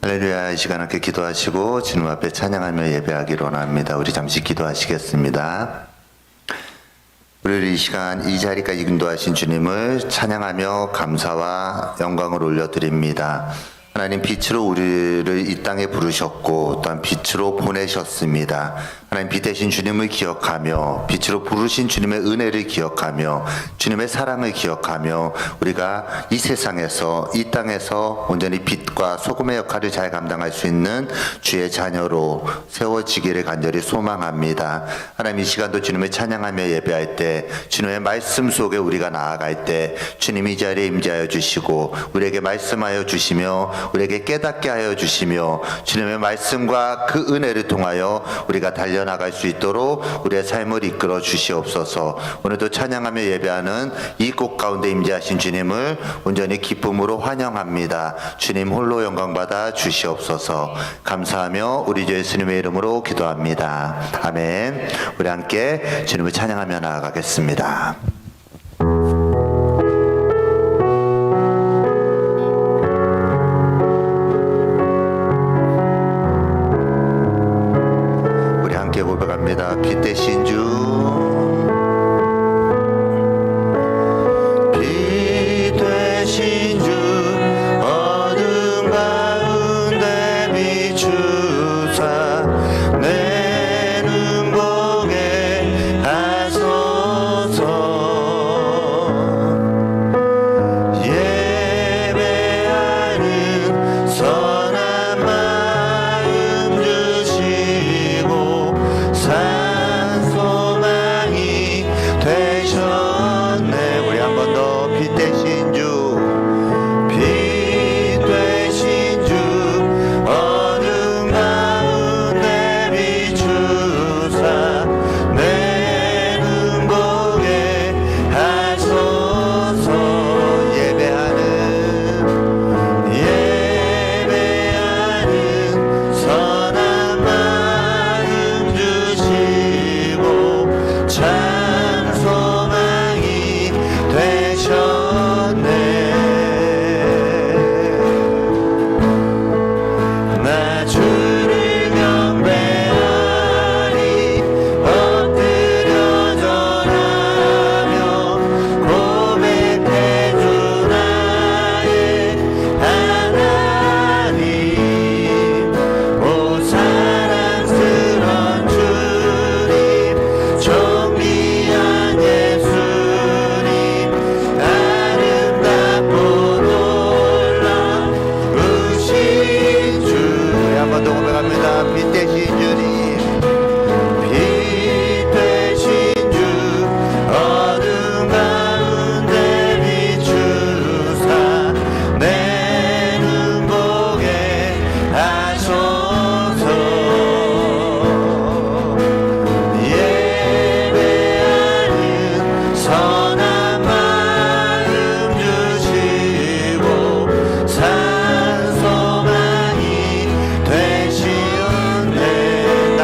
할렐루야. 이 시간 함께 기도하시고 주님 앞에 찬양하며 예배하기로 원합니다. 우리 잠시 기도하시겠습니다. 우리를 이 시간 이 자리까지 인도하신 주님을 찬양하며 감사와 영광을 올려드립니다. 하나님, 빛으로 우리를 이 땅에 부르셨고 또한 빛으로 보내셨습니다. 하나님, 빛 대신 주님을 기억하며 빛으로 부르신 주님의 은혜를 기억하며 주님의 사랑을 기억하며 우리가 이 세상에서 이 땅에서 온전히 빛과 소금의 역할을 잘 감당할 수 있는 주의 자녀로 세워지기를 간절히 소망합니다. 하나님, 이 시간도 주님을 찬양하며 예배할 때, 주님의 말씀 속에 우리가 나아갈 때 주님이 이 자리에 임재하여 주시고 우리에게 말씀하여 주시며 우리에게 깨닫게 하여 주시며 주님의 말씀과 그 은혜를 통하여 우리가 달려나갈 수 있도록 우리의 삶을 이끌어 주시옵소서. 오늘도 찬양하며 예배하는 이 곳 가운데 임재하신 주님을 온전히 기쁨으로 환영합니다. 주님 홀로 영광받아 주시옵소서. 감사하며 우리 주 예수님의 이름으로 기도합니다. 아멘. 우리 함께 주님을 찬양하며 나아가겠습니다. 고백합니다. 빛 대신 주, 빛 대신 주, 어둠 가운데 비추사 내 눈 보게 하소서. 예배하는 선한 마음 주시고 산 소망이 되셨네. 우리 한 번 더. 빛 대신 주, 빛 되신 주, 어둠 가운데 비추사 내 눈 보게 하소서. 예배하는 선한 마음 주시고 참 소망이 되셨네. 나 주를 경배하리 엎드려 절하며 고백해 주 나의 하나님. 오 사랑스런 주님, 존귀한 예수님, 아름답고 놀라우신 주. 한 번 더 고백합니다. 빛 대신 주님, 빛 되신 주, 어둠 가운데 비추사 내 눈 보게 하소서. 예배하는 선한 마음 주시고 산 소망이 되시는데. 나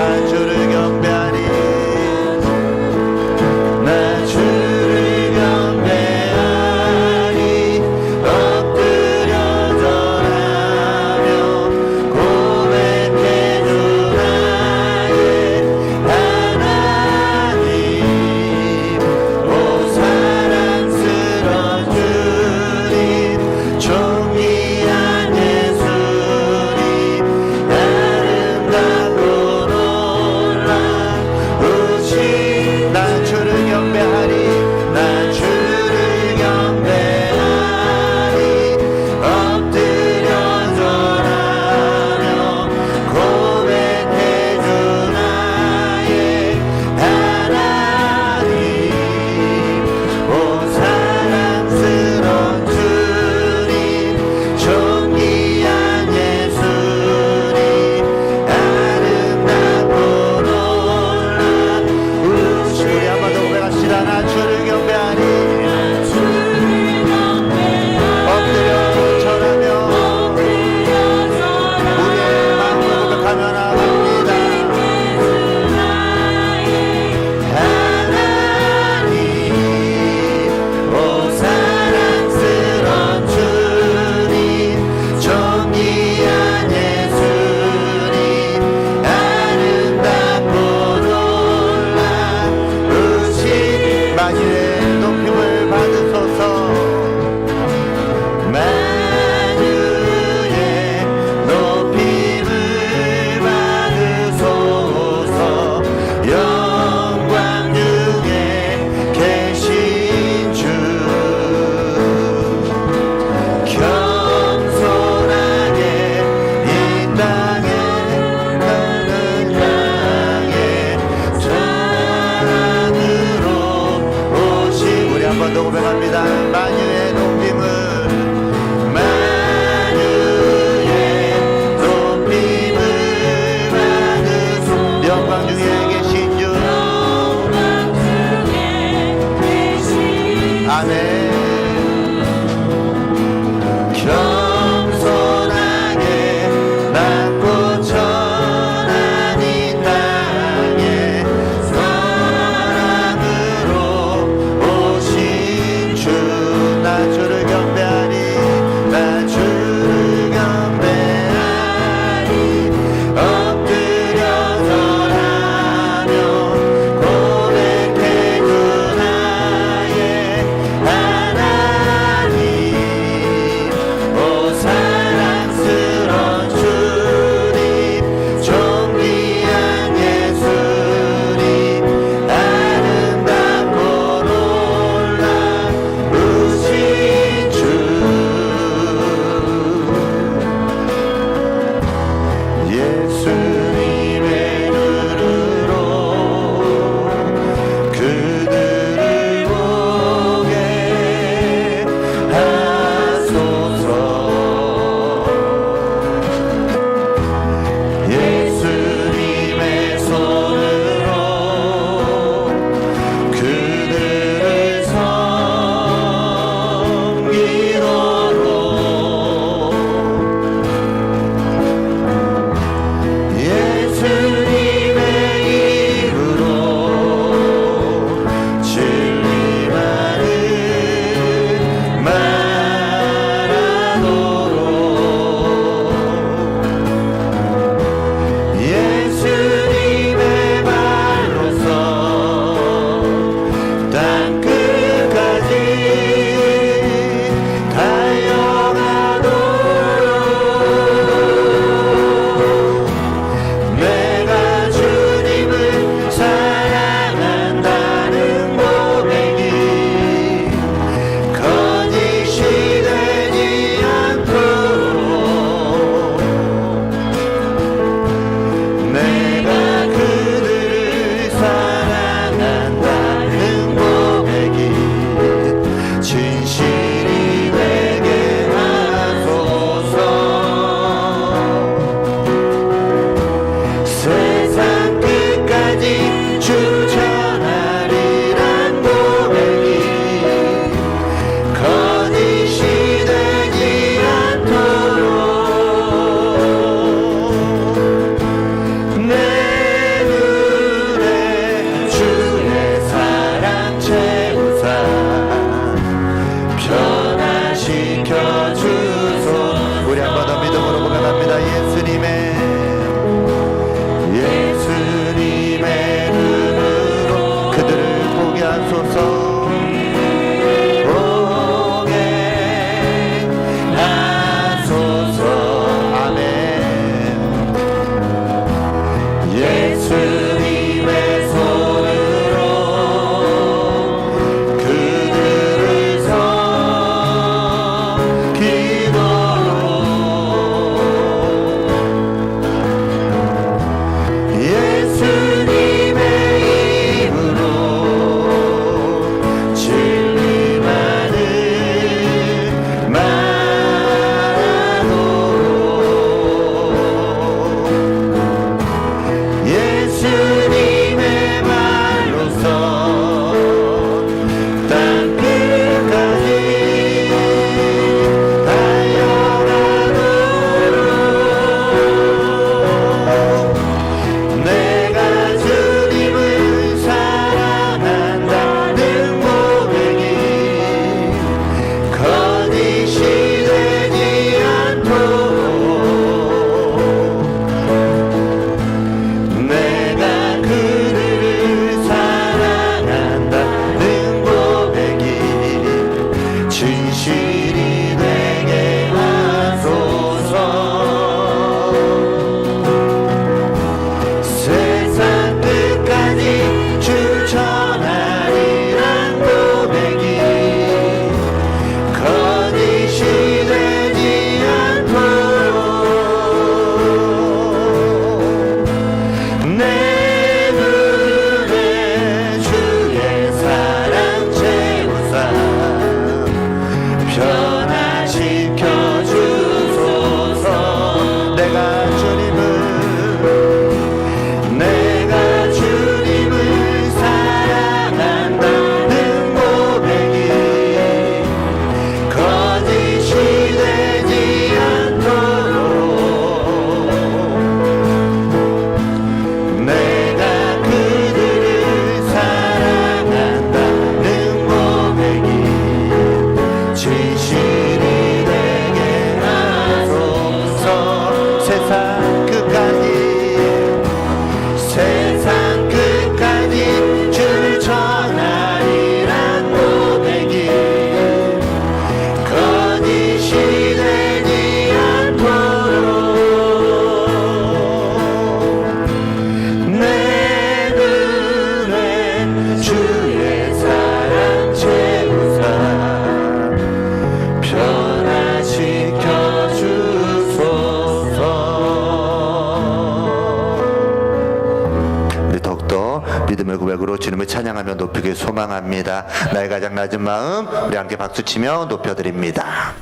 고백으로 주님을 찬양하며 높이길 소망합니다. 나의 가장 낮은 마음 우리 함께 박수치며 높여드립니다.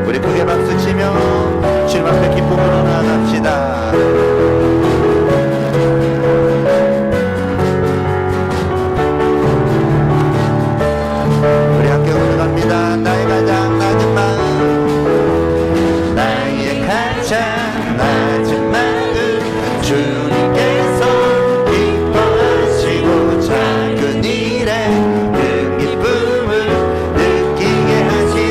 우리 크게 박수치며 주님 앞에 기쁨으로 나아갑시다. 우리 함께 고백합니다. 나의 가장 낮은 마음 나의 가장 낮은 마음 주님께서 기뻐하시고 작은 일에 큰 기쁨을 느끼게 하시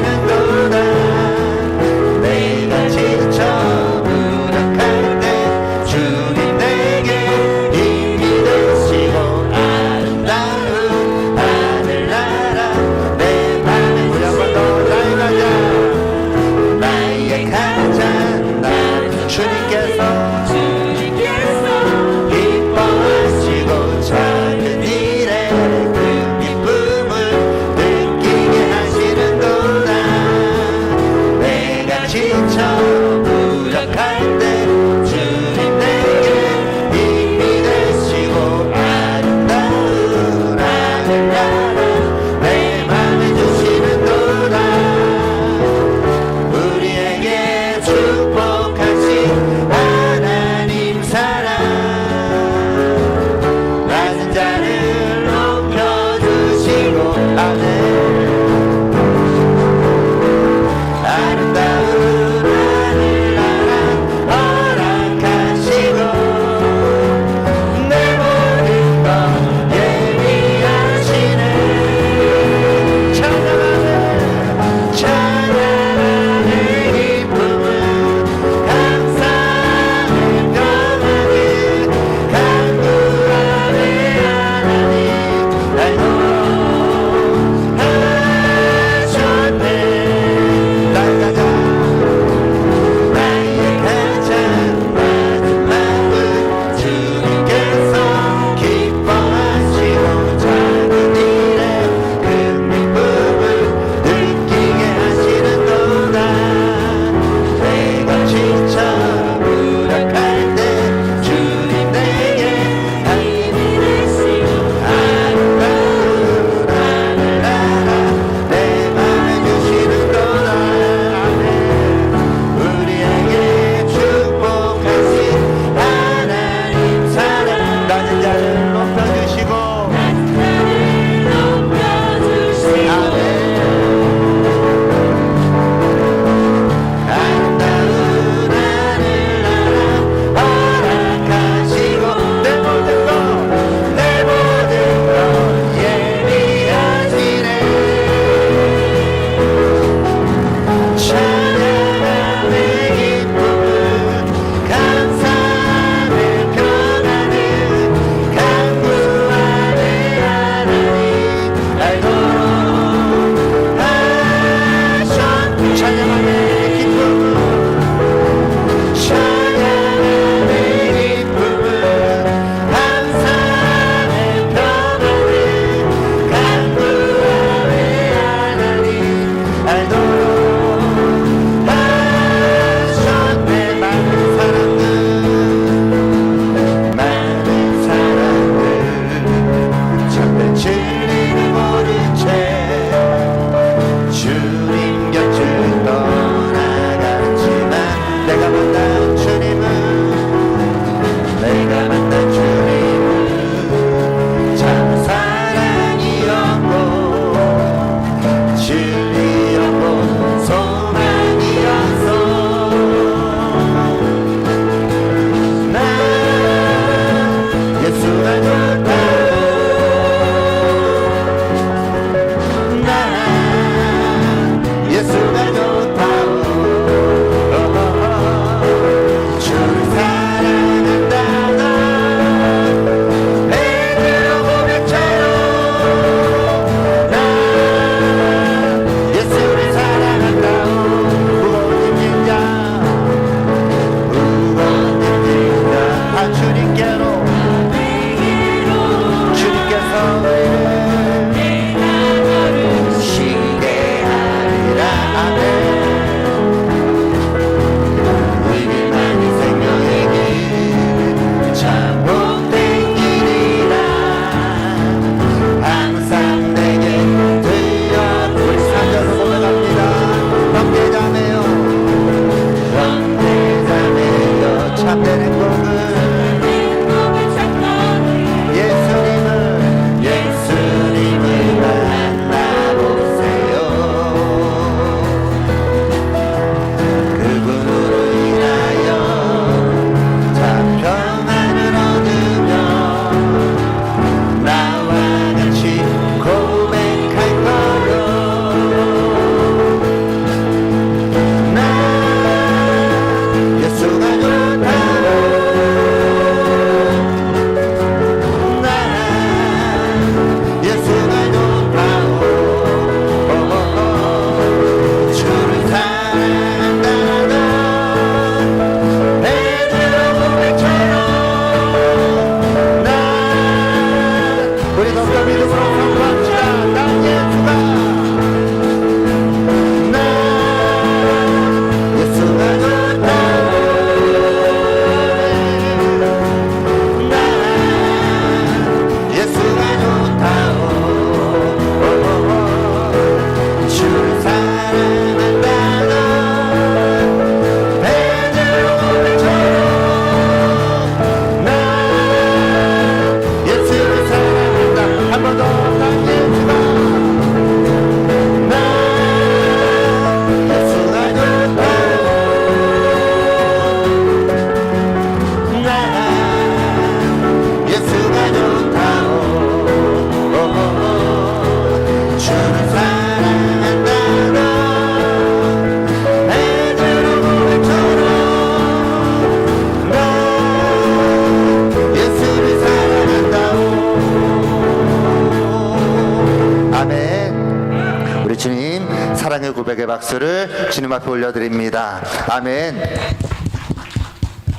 사랑의 고백의 박수를 주님 앞에 올려드립니다. 아멘.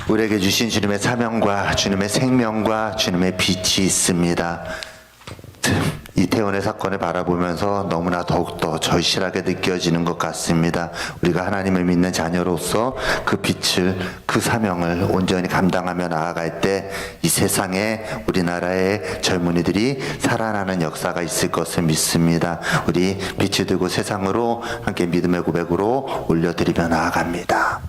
우리에게 주신 주님의 사명과 주님의 생명과 주님의 빛이 있습니다. 이태원의 사건을 바라보면서 너무나 더욱더 절실하게 느껴지는 것 같습니다. 우리가 하나님을 믿는 자녀로서 그 빛을, 그 사명을 온전히 감당하며 나아갈 때 이 세상에 우리나라의 젊은이들이 살아나는 역사가 있을 것을 믿습니다. 우리 빛을 들고 세상으로 함께 믿음의 고백으로 올려드리며 나아갑니다.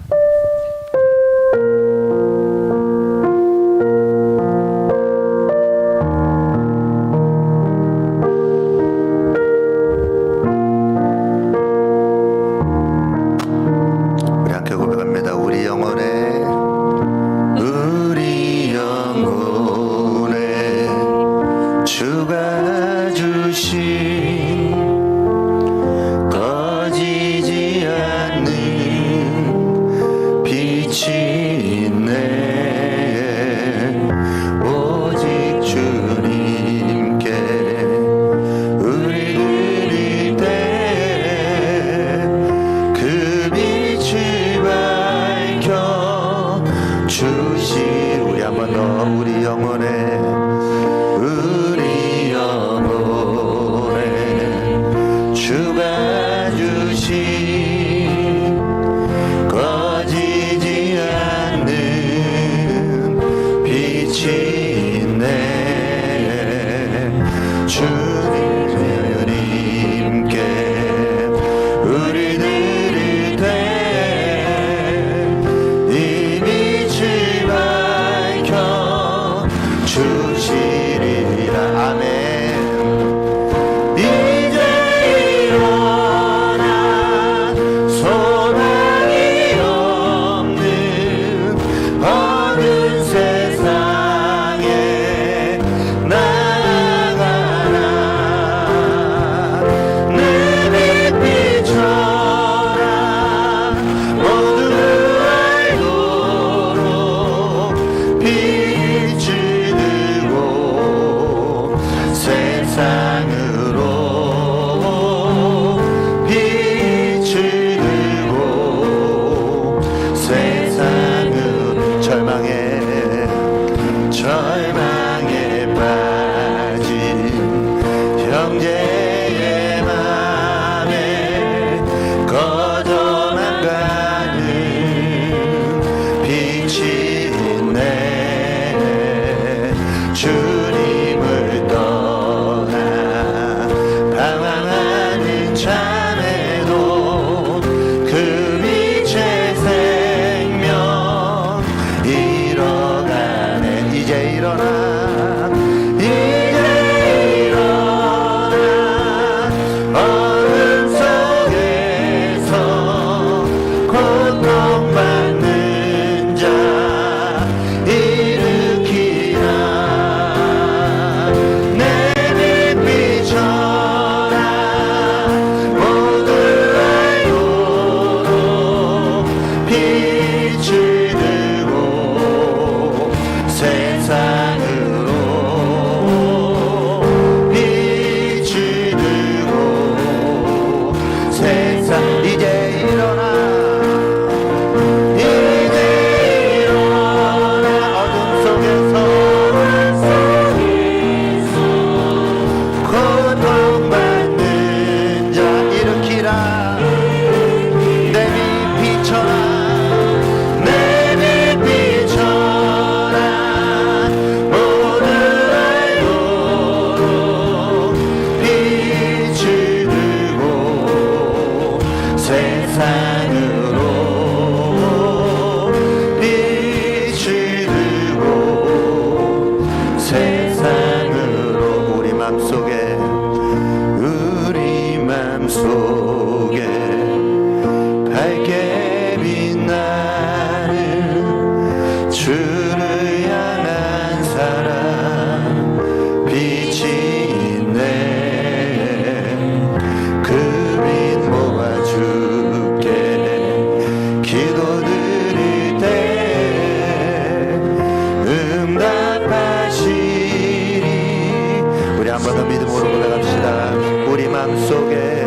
한 번 더 믿음으로 고백합시다. 우리 마음속에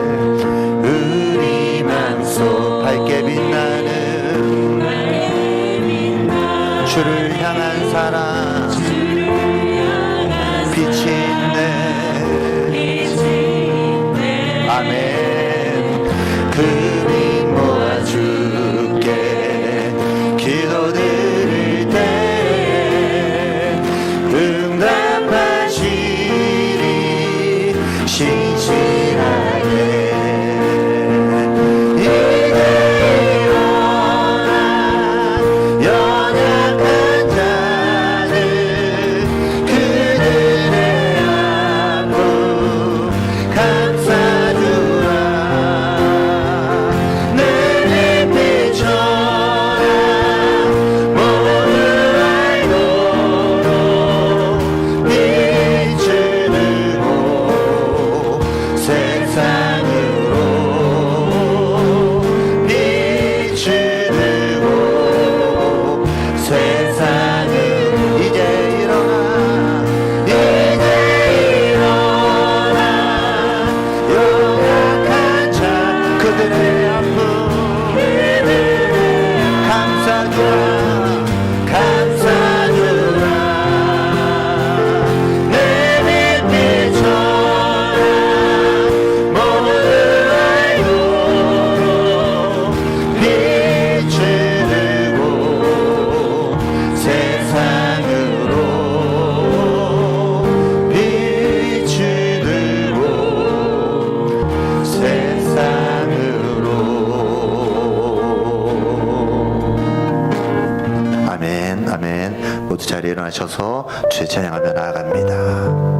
모두 자리에 일어나셔서 주의 찬양하며 나아갑니다.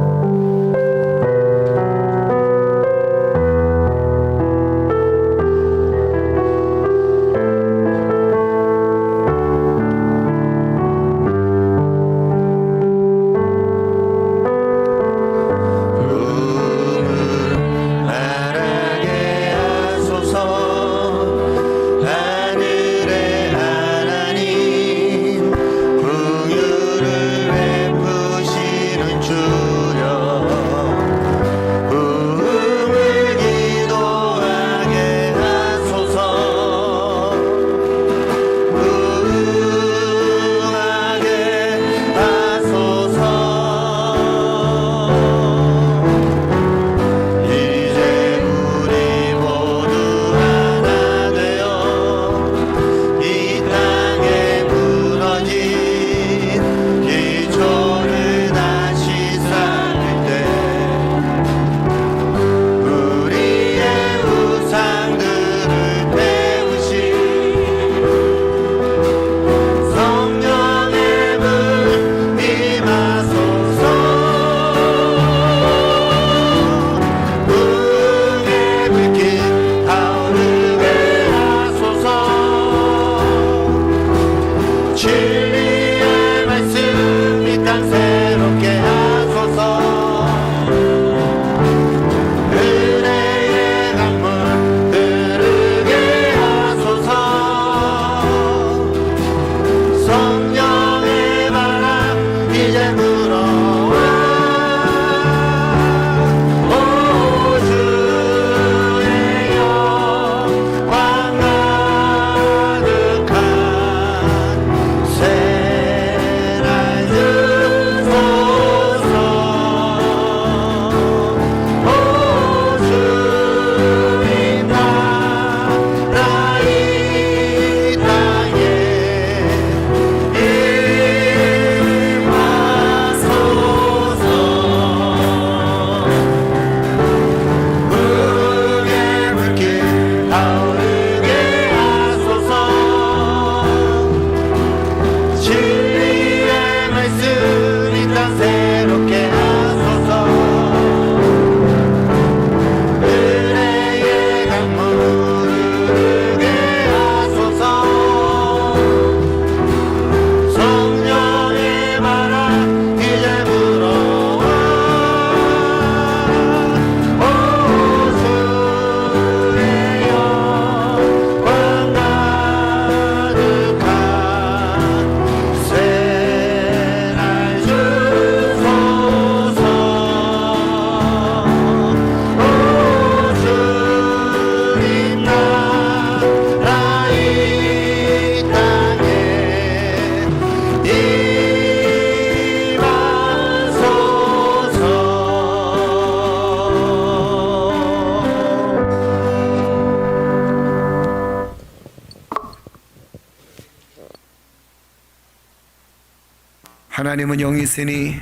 하나님은 영이시니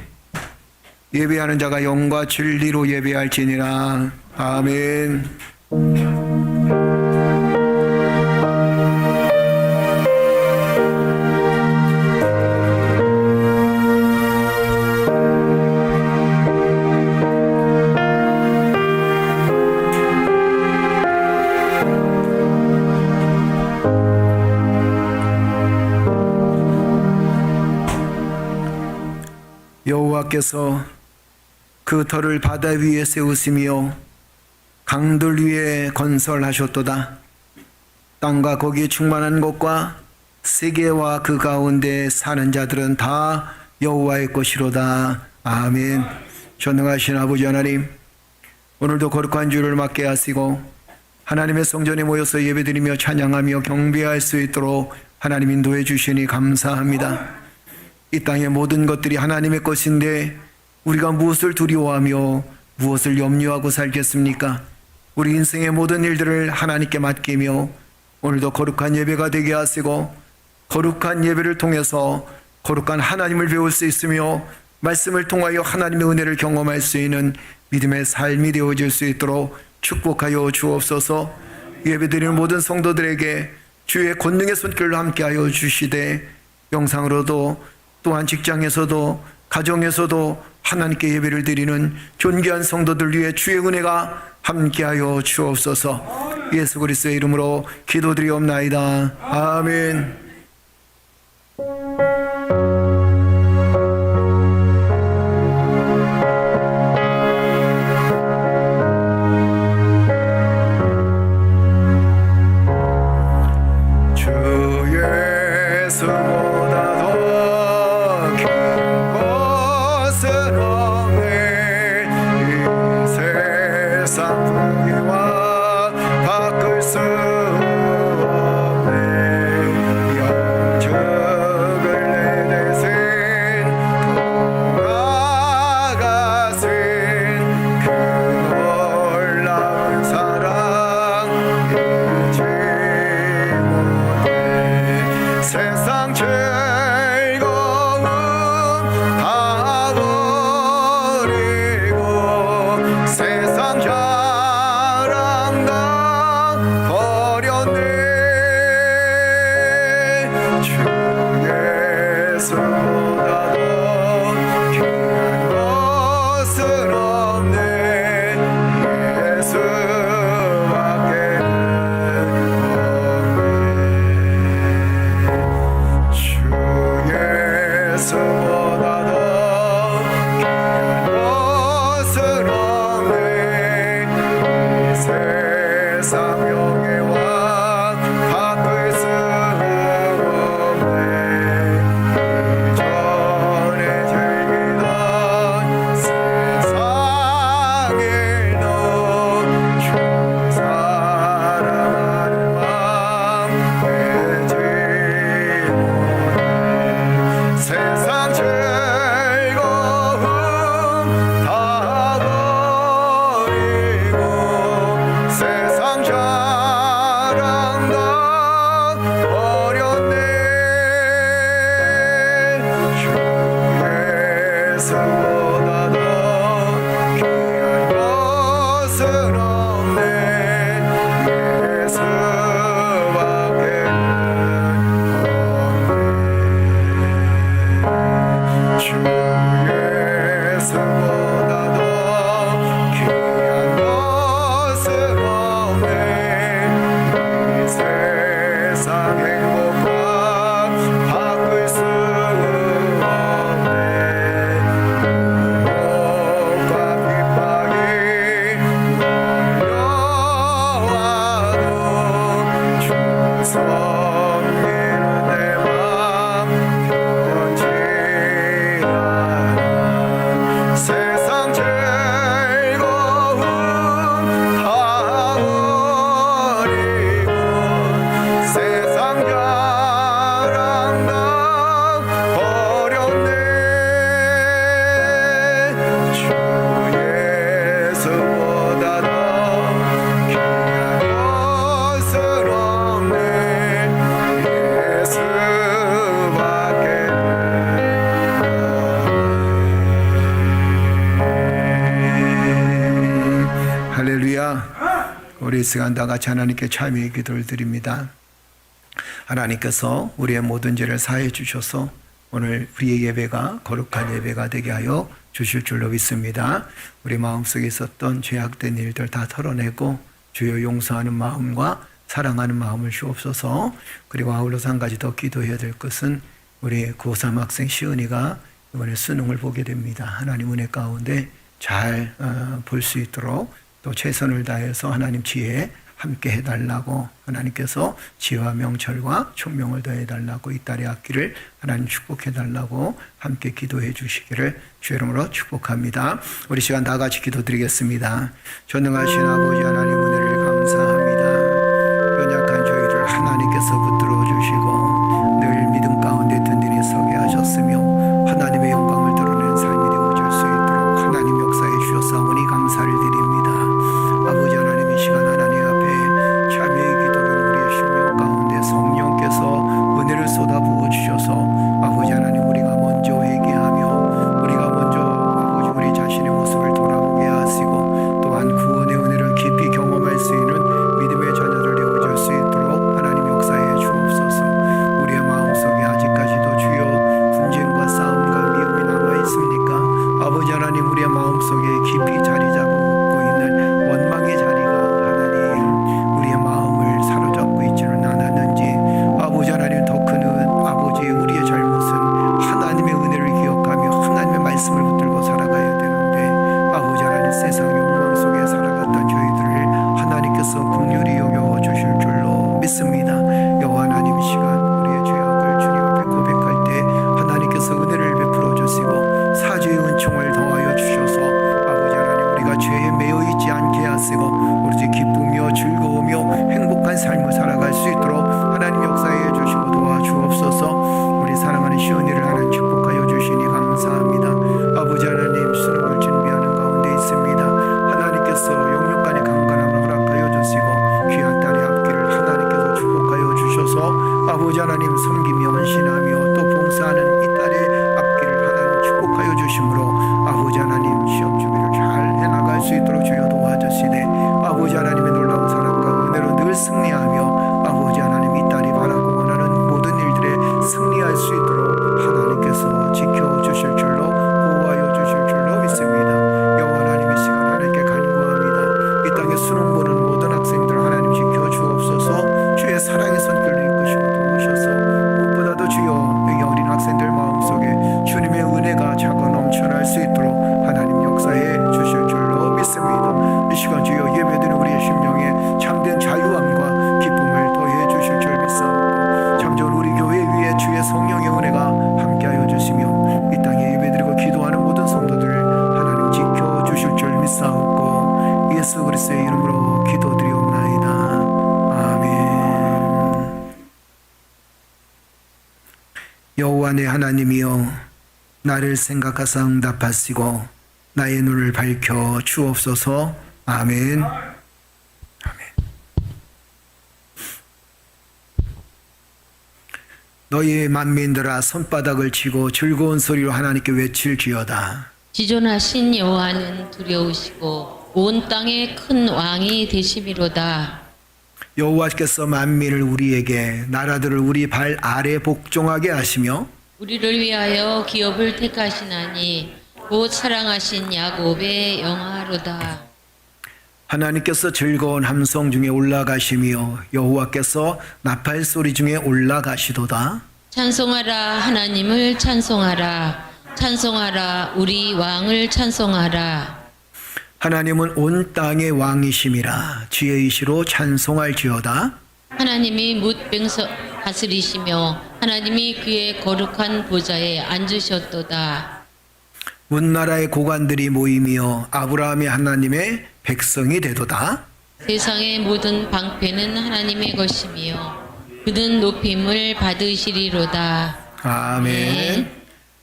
예배하는 자가 영과 진리로 예배할지니라. 아멘. 여호와께서 그 터를 바다 위에 세우시며 강들 위에 건설하셨도다. 땅과 거기에 충만한 것과 세계와 그 가운데 사는 자들은 다 여호와의 것이로다. 아멘. 전능하신 아버지 하나님, 오늘도 거룩한 주를 맞게 하시고 하나님의 성전에 모여서 예배드리며 찬양하며 경배할 수 있도록 하나님 인도해 주시니 감사합니다. 이 땅의 모든 것들이 하나님의 것인데 우리가 무엇을 두려워하며 무엇을 염려하고 살겠습니까? 우리 인생의 모든 일들을 하나님께 맡기며 오늘도 거룩한 예배가 되게 하시고 거룩한 예배를 통해서 거룩한 하나님을 배울 수 있으며 말씀을 통하여 하나님의 은혜를 경험할 수 있는 믿음의 삶이 되어질 수 있도록 축복하여 주옵소서. 예배드리는 모든 성도들에게 주의 권능의 손길로 함께하여 주시되 영상으로도 또한 직장에서도 가정에서도 하나님께 예배를 드리는 존귀한 성도들 위해 주의 은혜가 함께하여 주옵소서. 예수 그리스도의 이름으로 기도드리옵나이다. 아멘. 우리 이 시간 다 같이 하나님께 참여의 기도를 드립니다. 하나님께서 우리의 모든 죄를 사해 주셔서 오늘 우리의 예배가 거룩한 예배가 되게 하여 주실 줄로 믿습니다. 우리 마음속에 있었던 죄악된 일들 다 털어내고 주여 용서하는 마음과 사랑하는 마음을 주옵소서. 그리고 아울러서 한 가지 더 기도해야 될 것은 우리 고3 학생 시은이가 이번에 수능을 보게 됩니다. 하나님 은혜 가운데 잘 볼 수 있도록 또 최선을 다해서 하나님 지혜에 함께 해달라고 하나님께서 지혜와 명철과 총명을 더해달라고 이 딸의 학기를 하나님 축복해달라고 함께 기도해 주시기를 주의 이름으로 축복합니다. 우리 시간 다 같이 기도드리겠습니다. 전능하신 아버지 하나님 은혜를 감사합니다. 연약한 저희를 하나님께서 붙들어 주시고 늘 믿음 가운데 든든히 서게 하셨으며 하나님의 영광을 드러내는 삶이 되어질 수 있도록 하나님 역사해 주셨사오니 감사를 드립니다. 아버지 하나님 이 시간 하나님 앞에 참여의 기도는 우리의 심령 가운데 성령께서 은혜를 쏟아부어 주셔서 아버지 하나님 우리가 먼저 회개하며 우리가 먼저 아버지 우리 자신의 모습을 돌아보게 하시고 또한 구원의 은혜를 깊이 경험할 수 있는 아버지 하나님 섬기며 헌신하며 또 봉사하는 이 딸의 앞길을 하나님 축복하여 주심으로 아버지 하나님 시험 준비를 잘 해나갈 수 있도록 주여 도와주시되 아버지 하나님의 놀라운 사랑과 은혜로 늘 승리하며 아버지 하나님 이 딸이 바라고 원하는 모든 일들에 승리할 수 있도록 하나님께서 지켜주실 줄로 보호하여 주실 줄로 믿습니다. 여호와 하나님 이 시간 하나님께 간구합니다. 이 땅에 수능 보는 모든 학생들 하나님 지켜 주옵소서. 주의 사랑의 손길로 이끄시고 도우셔서 무엇보다도 주여 이 어린 학생들 마음속에 주님의 은혜가 차고 넘쳐날 수 있도록 하나님 역사해 주실 줄로 믿습니다. 이 시간 주여 예배드리는 우리의 심령에 참된 자유함과 기쁨을 더해 주실 줄 믿사옵고 참전 우리 교회 위에 주의 성령의 은혜가 함께하여 주시며 이 땅에 예배드리고 기도하는 모든 성도들 하나님 지켜 주실 줄 믿사옵고 예수 그리스도의 이름으로 기도드리옵나이다. 아멘. 여호와 내 하나님이여 나를 생각하사 응답하시고 나의 눈을 밝혀 주옵소서. 아멘. 너희 만민들아 손바닥을 치고 즐거운 소리로 하나님께 외칠지어다. 지존하신 여호와는 두려우시고 온 땅의 큰 왕이 되심이로다. 여호와께서 만민을 우리에게 나라들을 우리 발 아래 복종하게 하시며 우리를 위하여 기업을 택하시나니 곧 사랑하신 야곱의 영화로다. 하나님께서 즐거운 함성 중에 올라가시며 여호와께서 나팔 소리 중에 올라가시도다. 찬송하라 하나님을 찬송하라. 찬송하라 우리 왕을 찬송하라. 하나님은 온 땅의 왕이심이라 지혜이시로 찬송할지어다. 하나님이 뭇병서 다스리시며 하나님이 그의 거룩한 보좌에 앉으셨도다. 문나라의 고관들이 모이며 아브라함이 하나님의 백성이 되도다. 세상의 모든 방패는 하나님의 것이며 그는 높임을 받으시리로다. 아멘.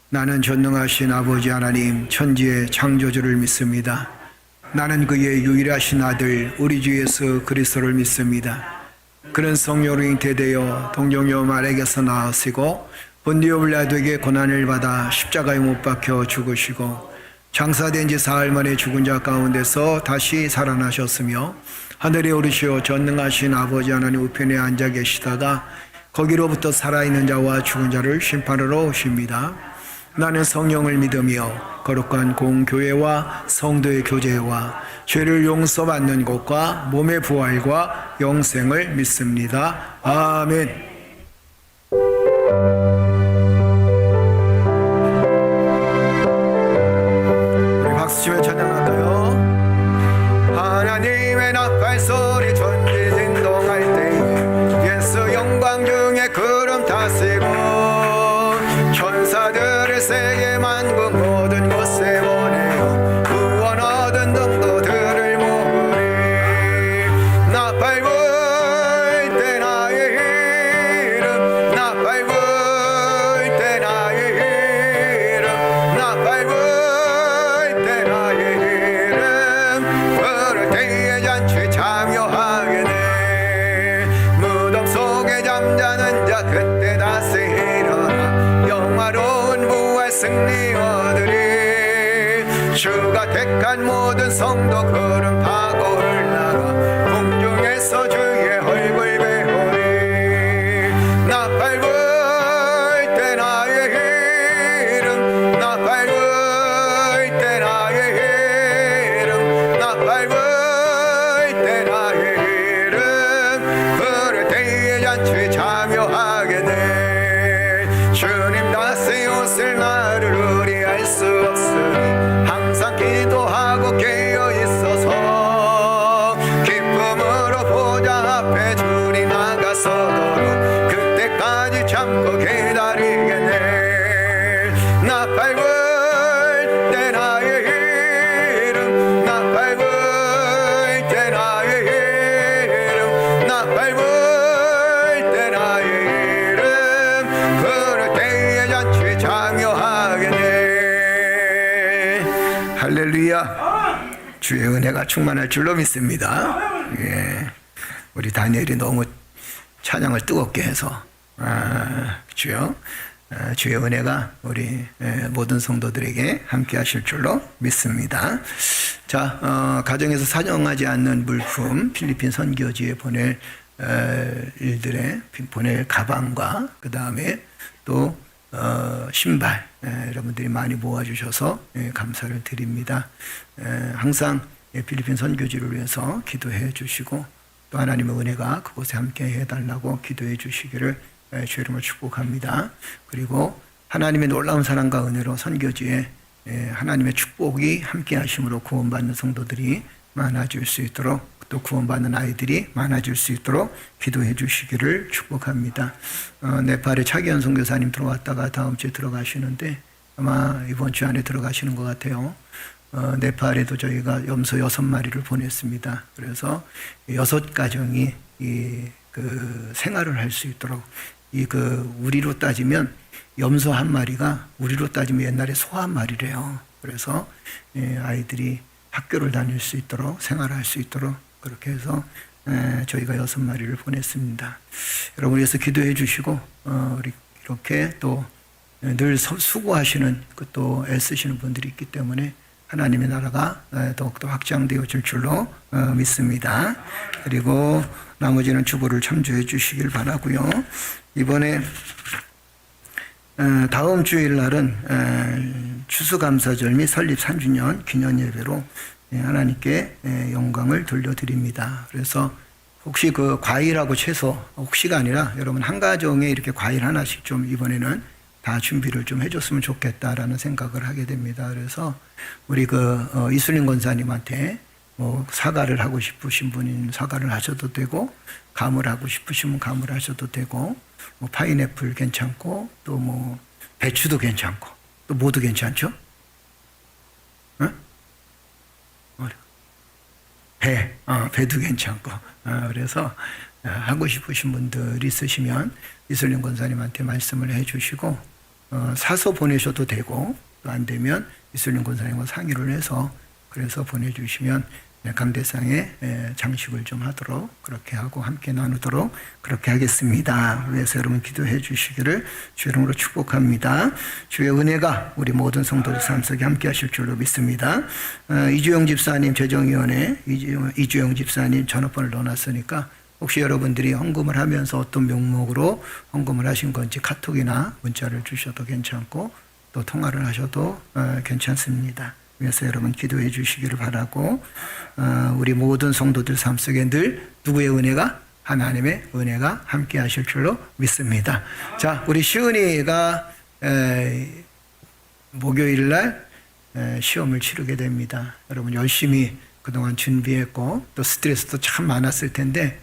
나는 전능하신 아버지 하나님 천지의 창조주를 믿습니다. 나는 그의 유일하신 아들 우리 주 예수 그리스도를 믿습니다. 그는 성령으로 잉태되어 동정녀 마리아에게서 나으시고 본디오 빌라도에게 고난을 받아 십자가에 못 박혀 죽으시고 장사된 지 사흘 만에 죽은 자 가운데서 다시 살아나셨으며 하늘에 오르시어 전능하신 아버지 하나님 우편에 앉아 계시다가 거기로부터 살아있는 자와 죽은 자를 심판하러 오십니다. 나는 성령을 믿으며 거룩한 공교회와 성도의 교제와 죄를 용서받는 것과 몸의 부활과 영생을 믿습니다. 아멘. 우리 박수치며 찬양할까요? 하나님의 나팔 소리 천지 진동할 때 예수 영광 중에 구름 타시고 천사들을 세계 만국 모든 곳에 보내어 구원 얻은 동도들을 모으리. 나팔 불 때 나의 이름 나팔 불 때 나의 이름 나팔 불 때 나의 이름 부를 때에 잔치 참여하게 돼. 무덤 속에 잠자는 자 그때 다시 일어나 영화로운 부활 승리 얻으리. 주가 택한 모든 성도 구름 타고 올라가 공중에서 주의 얼굴 배우리. 나팔 불 때 나의 이름 나팔 불 때 나의 이름 나팔 불 때 나의 이름 부를 때에 잔치 참여하게 돼. 주님 다시 오실 날을 우리 알 수 없으니 항상 기도하고 깨어 있어서 기쁨으로 보좌 앞에 주님 나가서도록 그때까지 참고 기다리겠네. 나팔 불 때 나의 이름 나팔 불 때 나의 이름 나팔 불 때 나의 이름 부를 때에 잔치 참여하겠네. 할렐루야. 주의 은혜가 충만할 줄로 믿습니다. 예. 우리 다니엘이 너무 찬양을 뜨겁게 해서 주여, 주의 은혜가 우리 모든 성도들에게 함께 하실 줄로 믿습니다. 자, 가정에서 사용하지 않는 물품, 필리핀 선교지에 보낼 보낼 가방과 그 다음에 또 신발, 여러분들이 많이 모아주셔서 감사를 드립니다. 항상 필리핀 선교지를 위해서 기도해 주시고 또 하나님의 은혜가 그곳에 함께 해달라고 기도해 주시기를 주의 이름으로 축복합니다. 그리고 하나님의 놀라운 사랑과 은혜로 선교지에 하나님의 축복이 함께 하심으로 구원받는 성도들이 많아질 수 있도록 또 구원받는 아이들이 많아질 수 있도록 기도해 주시기를 축복합니다. 네팔에 차기현 선교사님 들어왔다가 다음 주에 들어가시는데 아마 이번 주 안에 들어가시는 것 같아요. 네팔에도 저희가 염소 6마리를 보냈습니다. 그래서 6가정이 생활을 할 수 있도록 우리로 따지면 염소 1마리가 우리로 따지면 옛날에 소 1마리래요. 그래서 아이들이 학교를 다닐 수 있도록 생활할 수 있도록 그렇게 해서 저희가 6마리를 보냈습니다. 여러분 위해서 기도해 주시고 이렇게 또 늘 수고하시는 또 애쓰시는 분들이 있기 때문에 하나님의 나라가 더욱더 확장되어질 줄로 믿습니다. 그리고 나머지는 주보를 참조해 주시길 바라고요. 이번에 다음 주일 날은 추수감사절 및 설립 3주년 기념 예배로 하나님께 영광을 돌려드립니다. 그래서 혹시 그 과일하고 채소 혹시가 아니라 여러분 한 가정에 이렇게 과일 하나씩 좀 이번에는 다 준비를 좀 해줬으면 좋겠다라는 생각을 하게 됩니다. 그래서 우리 이슬림 권사님한테 뭐 사과를 하고 싶으신 분은 사과를 하셔도 되고 감을 하고 싶으시면 감을 하셔도 되고 뭐 파인애플 괜찮고 또 뭐 배추도 괜찮고 또 뭐도 괜찮죠? 응? 배도 괜찮고 그래서 하고 싶으신 분들 있으시면 이슬림 권사님한테 말씀을 해주시고 사서 보내셔도 되고 또 안 되면 이슬림 권사님과 상의를 해서 그래서 보내주시면 감대상에 장식을 좀 하도록 그렇게 하고 함께 나누도록 그렇게 하겠습니다. 그래서 여러분 기도해 주시기를 주의 이름으로 축복합니다. 주의 은혜가 우리 모든 성도들 삶 속에 함께 하실 줄로 믿습니다. 이주영 집사님 재정위원회 이주영 집사님 전화번호를 넣어놨으니까 혹시 여러분들이 헌금을 하면서 어떤 명목으로 헌금을 하신 건지 카톡이나 문자를 주셔도 괜찮고 또 통화를 하셔도 괜찮습니다. 그래서 여러분 기도해 주시기를 바라고 우리 모든 성도들 삶 속에 늘 누구의 은혜가? 하나님의 은혜가 함께 하실 줄로 믿습니다. 자, 우리 시은이가 목요일 날 시험을 치르게 됩니다. 여러분 열심히 그동안 준비했고 또 스트레스도 참 많았을 텐데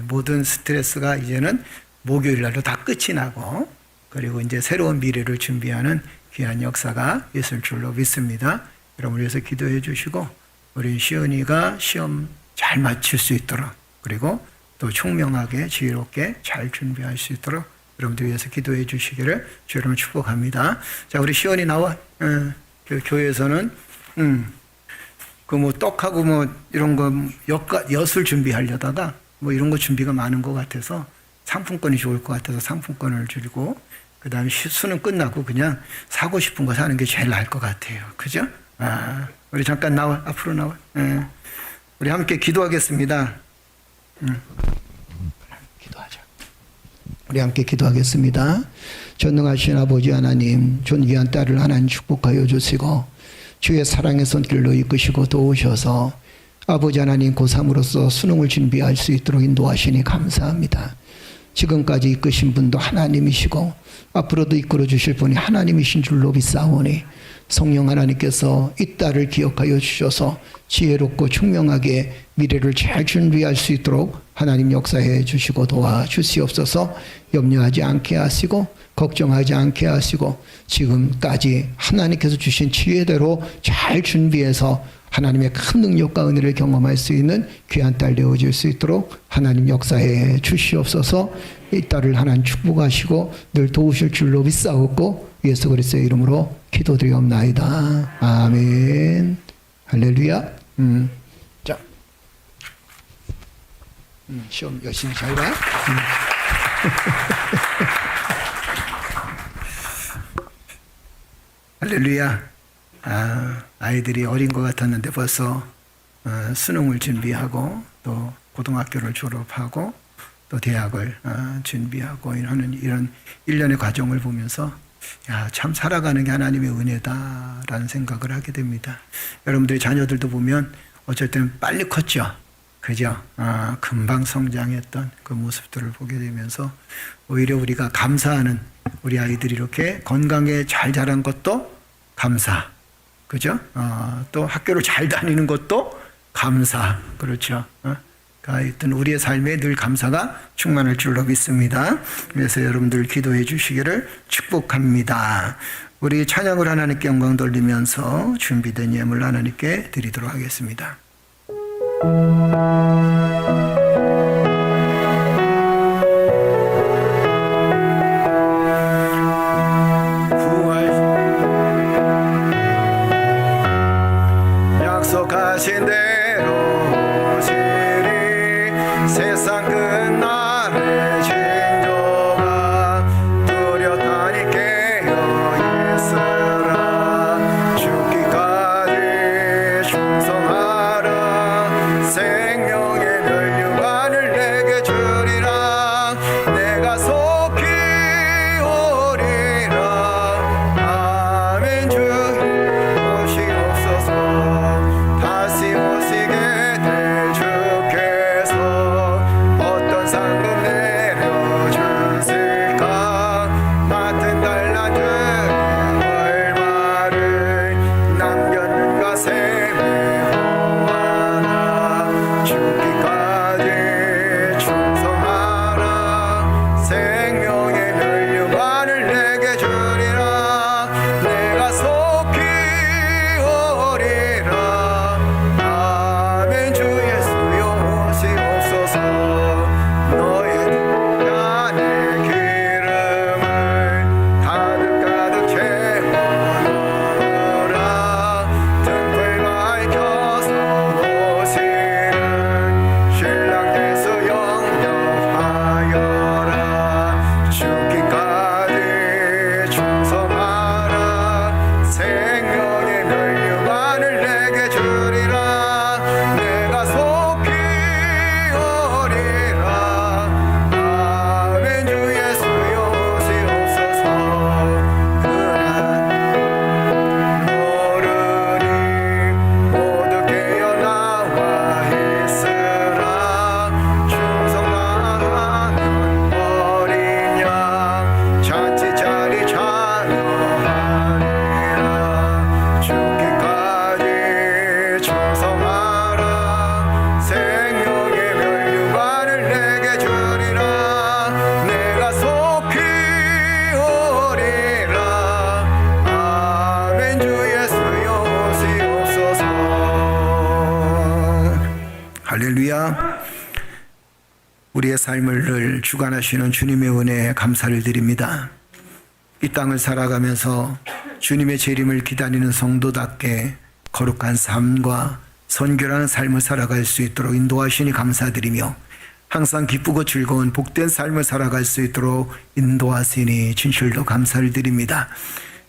모든 스트레스가 이제는 목요일 날로 다 끝이 나고 그리고 이제 새로운 미래를 준비하는 귀한 역사가 있을 줄로 믿습니다. 여러분 위해서 기도해 주시고 우리 시은이가 시험 잘 마칠 수 있도록 그리고 또 총명하게 지혜롭게 잘 준비할 수 있도록 여러분들 위해서 기도해 주시기를 주 여러분 축복합니다. 자, 우리 시은이 나와. 교회에서는 그 뭐 떡하고 뭐 이런 거 엿을 준비하려다가 뭐 이런 거 준비가 많은 것 같아서 상품권이 좋을 것 같아서 상품권을 줄이고 그 다음에 수능 끝나고 그냥 사고 싶은 거 사는 게 제일 나을 것 같아요. 그죠? 우리 잠깐 나와. 앞으로 나와. 우리 함께 기도하겠습니다. 기도하자. 우리 함께 기도하겠습니다. 전능하신 아버지 하나님, 존귀한 딸을 하나님 축복하여 주시고 주의 사랑의 손길로 이끄시고 도우셔서 아버지 하나님 고3으로서 수능을 준비할 수 있도록 인도하시니 감사합니다. 지금까지 이끄신 분도 하나님이시고 앞으로도 이끌어 주실 분이 하나님이신 줄로 믿사오니 성령 하나님께서 이 딸을 기억하여 주셔서 지혜롭고 총명하게 미래를 잘 준비할 수 있도록 하나님 역사해 주시고 도와주시옵소서. 염려하지 않게 하시고 걱정하지 않게 하시고 지금까지 하나님께서 주신 지혜대로 잘 준비해서 하나님의 큰 능력과 은혜를 경험할 수 있는 귀한 딸 되어질 수 있도록 하나님 역사해 주시옵소서. 이 딸을 하나님 축복하시고 늘 도우실 줄로 믿사옵고 예수 그리스도의 이름으로 기도드리옵나이다. 아멘. 할렐루야. 자, 시험 열심히 잘 봐. 할렐루야. 아이들이 어린 것 같았는데 벌써 수능을 준비하고 또 고등학교를 졸업하고 또 대학을 준비하고 하는 이런 일련의 과정을 보면서 참 살아가는 게 하나님의 은혜다라는 생각을 하게 됩니다. 여러분들의 자녀들도 보면 어쩔 때는 빨리 컸죠. 그죠? 금방 성장했던 그 모습들을 보게 되면서 오히려 우리가 감사하는 우리 아이들이 이렇게 건강에 잘 자란 것도 감사. 그죠? 또 학교를 잘 다니는 것도 감사. 그렇죠? 하여튼 우리의 삶에 늘 감사가 충만할 줄로 믿습니다. 그래서 여러분들 기도해 주시기를 축복합니다. 우리 찬양을 하나님께 영광 돌리면서 준비된 예물 하나님께 드리도록 하겠습니다. 약속하신 대로 오시리 세상 끝날에 징조가 뚜렷하니 깨어 있으라 죽기까지 충성하라 생명의 면류관을 내게 주리라 내가 속히 오리라 아멘 주 오시옵소서 다시 오시게 될 주께서 어떤 상급 내려주실까 맡은 달란트의 얼마를 남겼는가 세매호하라 죽기까지 충성하라 생명의 면류관을 내게 주리라 내가 속히 오리라 아멘 주 예수여 오시옵소서 너의 안에 기름을 가득 채워놓으라 등불 밝혀서 오시는 신랑 예수 영접하여라 죽기까지 충성하라 생명의 면류관을 내게 주리라 내가 속히 오리라 아멘 주 예수여 오시옵소서 그날 모르니 모두 깨어나와 있으라 충성 다하면 어린 양 잔치 자리 찬양하리라 죽기까지 충성하라 생명의 면류관을 내게 주리라 내가 속히 오리라 아멘 주 예수여 오시옵소서 할렐루야. 우리의 삶을 늘 주관하시는 주님의 은혜에 감사를 드립니다. 이 땅을 살아가면서 주님의 재림을 기다리는 성도답게 거룩한 삶과 선교라는 삶을 살아갈 수 있도록 인도하시니 감사드리며 항상 기쁘고 즐거운 복된 삶을 살아갈 수 있도록 인도하시니 진실로 감사를 드립니다.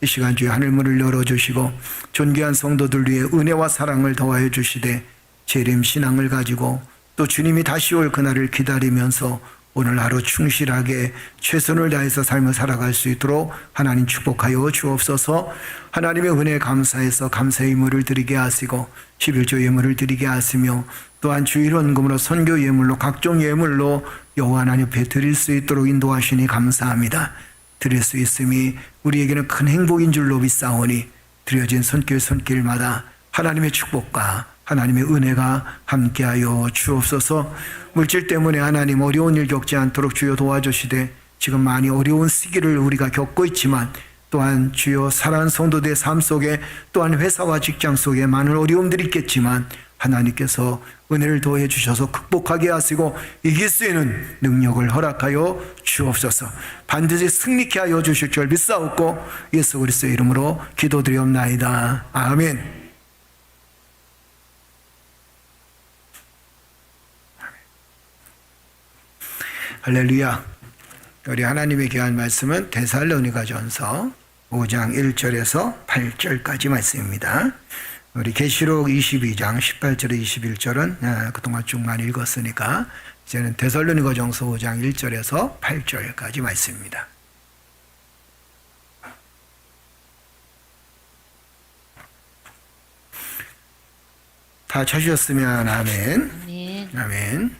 이 시간 주에 하늘문을 열어주시고 존귀한 성도들 위해 은혜와 사랑을 더하여 주시되 재림 신앙을 가지고 또 주님이 다시 올 그날을 기다리면서 오늘 하루 충실하게 최선을 다해서 삶을 살아갈 수 있도록 하나님 축복하여 주옵소서. 하나님의 은혜에 감사해서 감사의 예물을 드리게 하시고 11조 예물을 드리게 하시며 또한 주일 헌금으로 선교 예물로 각종 예물로 여호와 하나님 앞에 드릴 수 있도록 인도하시니 감사합니다. 드릴 수 있음이 우리에게는 큰 행복인 줄로 믿사오니 드려진 손길마다 하나님의 축복과 하나님의 은혜가 함께하여 주옵소서. 물질 때문에 하나님 어려운 일 겪지 않도록 주여 도와주시되 지금 많이 어려운 시기를 우리가 겪고 있지만 또한 주여 사랑하는 성도들의 삶 속에 또한 회사와 직장 속에 많은 어려움들이 있겠지만 하나님께서 은혜를 더해 주셔서 극복하게 하시고 이길 수 있는 능력을 허락하여 주옵소서. 반드시 승리케 하여 주실 줄 믿사옵고 예수 그리스도의 이름으로 기도드리옵나이다. 아멘. 할렐루야. 우리 하나님의 귀한 말씀은 데살로니가전서 5장 1절에서 8절까지 말씀입니다. 우리 계시록 22장 18절에 21절은 그동안 쭉 많이 읽었으니까 이제는 데살로니가전서 5장 1절에서 8절까지 말씀입니다. 다 찾으셨으면 아멘. 아멘. 아멘.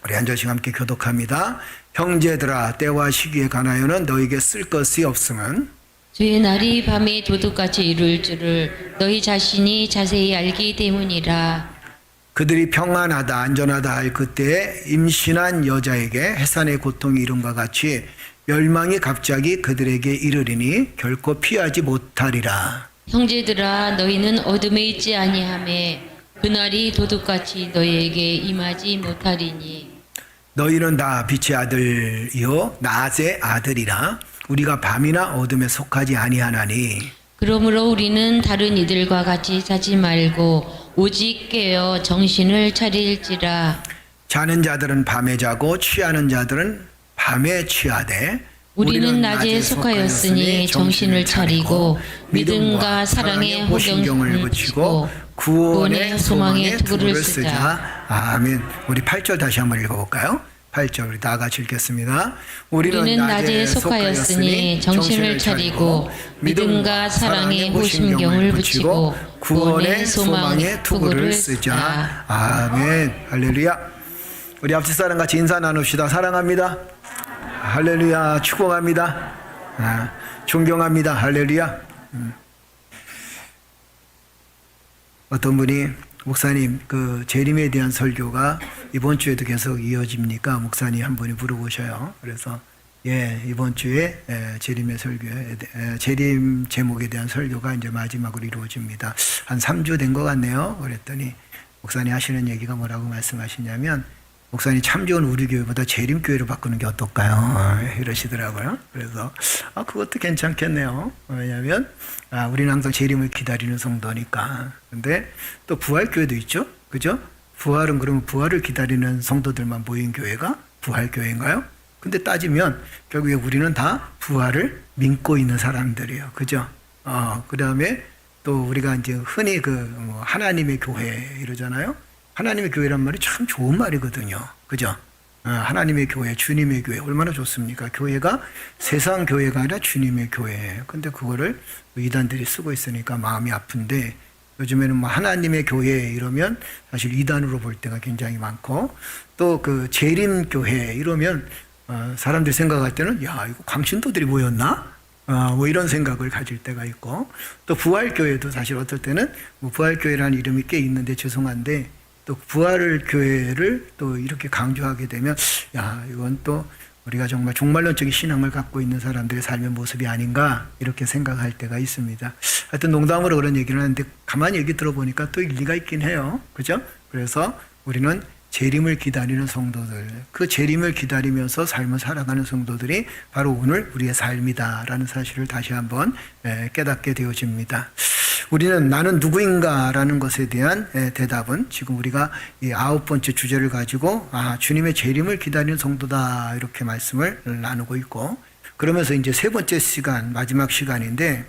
우리 한 절씩 함께 교독합니다. 형제들아, 때와 시기에 관하여는 너에게 쓸 것이 없음은 주의 날이 밤에 도둑같이 이룰 줄을 너희 자신이 자세히 알기 때문이라. 그들이 평안하다 안전하다 할 그때에 임신한 여자에게 해산의 고통이 이름과 같이 멸망이 갑자기 그들에게 이르리니 결코 피하지 못하리라. 형제들아, 너희는 어둠에 있지 아니하매 그날이 도둑같이 너희에게 임하지 못하리니. 너희는 다 빛의 아들이요 낮의 아들이라. 우리가 밤이나 어둠에 속하지 아니하나니. 그러므로 우리는 다른 이들과 같이 자지 말고 오직 깨어 정신을 차릴지라. 자는 자들은 밤에 자고 취하는 자들은 밤에 취하되 우리는 낮에 속하였으니 정신을 차리고 믿음과 사랑의 호정을 붙이고 구원의 소망의 투구를 쓰자. 아멘. 우리 8절 다시 한번 읽어볼까요? 8절 우리 다 같이 읽겠습니다. 우리는 낮에 속하였으니 정신을 차리고 믿음과 사랑의 호심경을 붙이고 구원의 소망의 투구를 쓰자. 아멘. 할렐루야. 우리 앞집 사람 같이 인사 나눕시다. 사랑합니다. 할렐루야. 축복합니다. 존경합니다. 할렐루야. 어떤 분이 목사님 그 재림에 대한 설교가 이번 주에도 계속 이어집니까? 목사님 한 분이 물어보셔요. 그래서 예, 이번 주에 재림의 설교에 재림 제목에 대한 설교가 이제 마지막으로 이루어집니다. 한 3주 된 것 같네요. 그랬더니 목사님 하시는 얘기가 뭐라고 말씀하시냐면 목사님 참 좋은 우리 교회보다 재림교회로 바꾸는 게 어떨까요? 이러시더라고요. 그래서 그것도 괜찮겠네요. 왜냐하면 우리는 항상 재림을 기다리는 성도니까. 근데 또 부활교회도 있죠. 그죠? 부활은 그러면 부활을 기다리는 성도들만 모인 교회가 부활교회인가요? 근데 따지면 결국에 우리는 다 부활을 믿고 있는 사람들이에요. 그죠? 그 다음에 또 우리가 이제 흔히 하나님의 교회 이러잖아요. 하나님의 교회란 말이 참 좋은 말이거든요. 그죠? 하나님의 교회, 주님의 교회 얼마나 좋습니까? 교회가 세상 교회가 아니라 주님의 교회예요. 근데 그거를 이단들이 쓰고 있으니까 마음이 아픈데 요즘에는 뭐 하나님의 교회 이러면 사실 이단으로 볼 때가 굉장히 많고 또 그 재림교회 이러면 사람들이 생각할 때는 야 이거 광신도들이 모였나? 뭐 이런 생각을 가질 때가 있고 또 부활교회도 사실 어떨 때는 뭐 부활교회라는 이름이 꽤 있는데 죄송한데 또 부활교회를 또 이렇게 강조하게 되면 야 이건 또 우리가 정말 종말론적인 신앙을 갖고 있는 사람들의 삶의 모습이 아닌가 이렇게 생각할 때가 있습니다. 하여튼 농담으로 그런 얘기를 하는데 가만히 얘기 들어보니까 또 일리가 있긴 해요. 그죠? 그래서 우리는 재림을 기다리는 성도들, 그 재림을 기다리면서 삶을 살아가는 성도들이 바로 오늘 우리의 삶이다라는 사실을 다시 한번 깨닫게 되어집니다. 우리는 나는 누구인가라는 것에 대한 대답은 지금 우리가 이 9번째 주제를 가지고 주님의 재림을 기다리는 성도다 이렇게 말씀을 나누고 있고 그러면서 이제 세 번째 시간 마지막 시간인데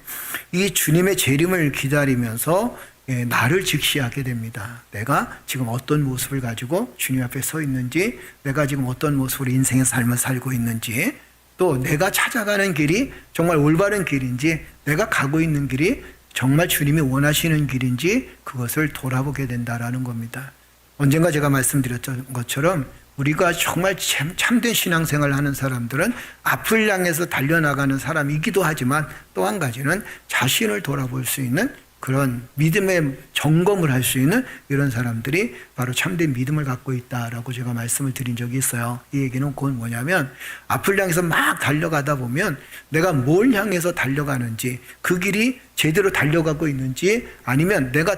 이 주님의 재림을 기다리면서 나를 직시하게 됩니다. 내가 지금 어떤 모습을 가지고 주님 앞에 서 있는지 내가 지금 어떤 모습으로 인생의 삶을 살고 있는지 또 내가 찾아가는 길이 정말 올바른 길인지 내가 가고 있는 길이 정말 주님이 원하시는 길인지 그것을 돌아보게 된다라는 겁니다. 언젠가 제가 말씀드렸던 것처럼 우리가 정말 참된 신앙생활을 하는 사람들은 앞을 향해서 달려나가는 사람이기도 하지만 또 한 가지는 자신을 돌아볼 수 있는 그런 믿음의 점검을 할 수 있는 이런 사람들이 바로 참된 믿음을 갖고 있다라고 제가 말씀을 드린 적이 있어요. 이 얘기는 그건 뭐냐면 앞을 향해서 막 달려가다 보면 내가 뭘 향해서 달려가는지 그 길이 제대로 달려가고 있는지 아니면 내가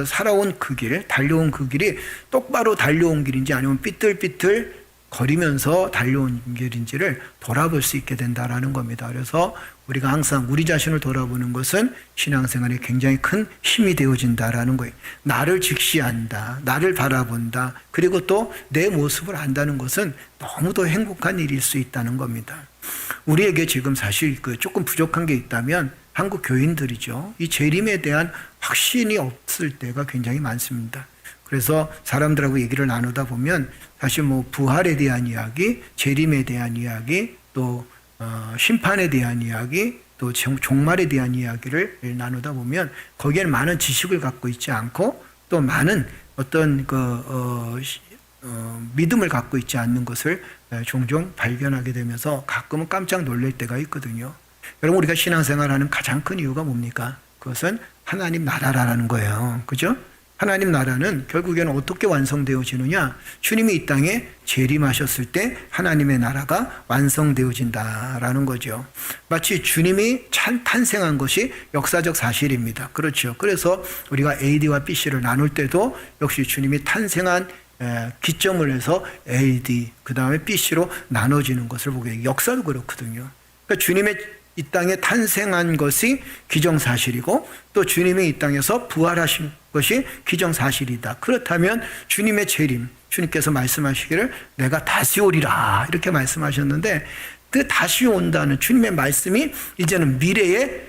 살아온 그 길, 달려온 그 길이 똑바로 달려온 길인지 아니면 삐뚤삐뚤 거리면서 달려온 길인지를 돌아볼 수 있게 된다라는 겁니다. 그래서 우리가 항상 우리 자신을 돌아보는 것은 신앙생활에 굉장히 큰 힘이 되어진다라는 거예요. 나를 직시한다, 나를 바라본다, 그리고 또 내 모습을 안다는 것은 너무도 행복한 일일 수 있다는 겁니다. 우리에게 지금 사실 조금 부족한 게 있다면 한국 교인들이죠. 이 재림에 대한 확신이 없을 때가 굉장히 많습니다. 그래서 사람들하고 얘기를 나누다 보면 사실 뭐 부활에 대한 이야기, 재림에 대한 이야기, 또 심판에 대한 이야기, 또 종말에 대한 이야기를 나누다 보면 거기에는 많은 지식을 갖고 있지 않고 또 많은 어떤 믿음을 갖고 있지 않는 것을 종종 발견하게 되면서 가끔은 깜짝 놀랄 때가 있거든요. 여러분, 우리가 신앙생활하는 가장 큰 이유가 뭡니까? 그것은 하나님 나라라는 거예요. 그죠? 하나님 나라는 결국에는 어떻게 완성되어지느냐? 주님이 이 땅에 재림하셨을 때 하나님의 나라가 완성되어진다라는 거죠. 마치 주님이 탄생한 것이 역사적 사실입니다. 그렇죠. 그래서 우리가 AD와 BC를 나눌 때도 역시 주님이 탄생한 기점을 해서 AD, 그 다음에 BC로 나눠지는 것을 보게 돼요. 역사도 그렇거든요. 그러니까 주님의 이 땅에 탄생한 것이 기정사실이고 또 주님이 이 땅에서 부활하신 것이 기정사실이다. 그렇다면 주님의 재림, 주님께서 말씀하시기를 내가 다시 오리라 이렇게 말씀하셨는데 그 다시 온다는 주님의 말씀이 이제는 미래의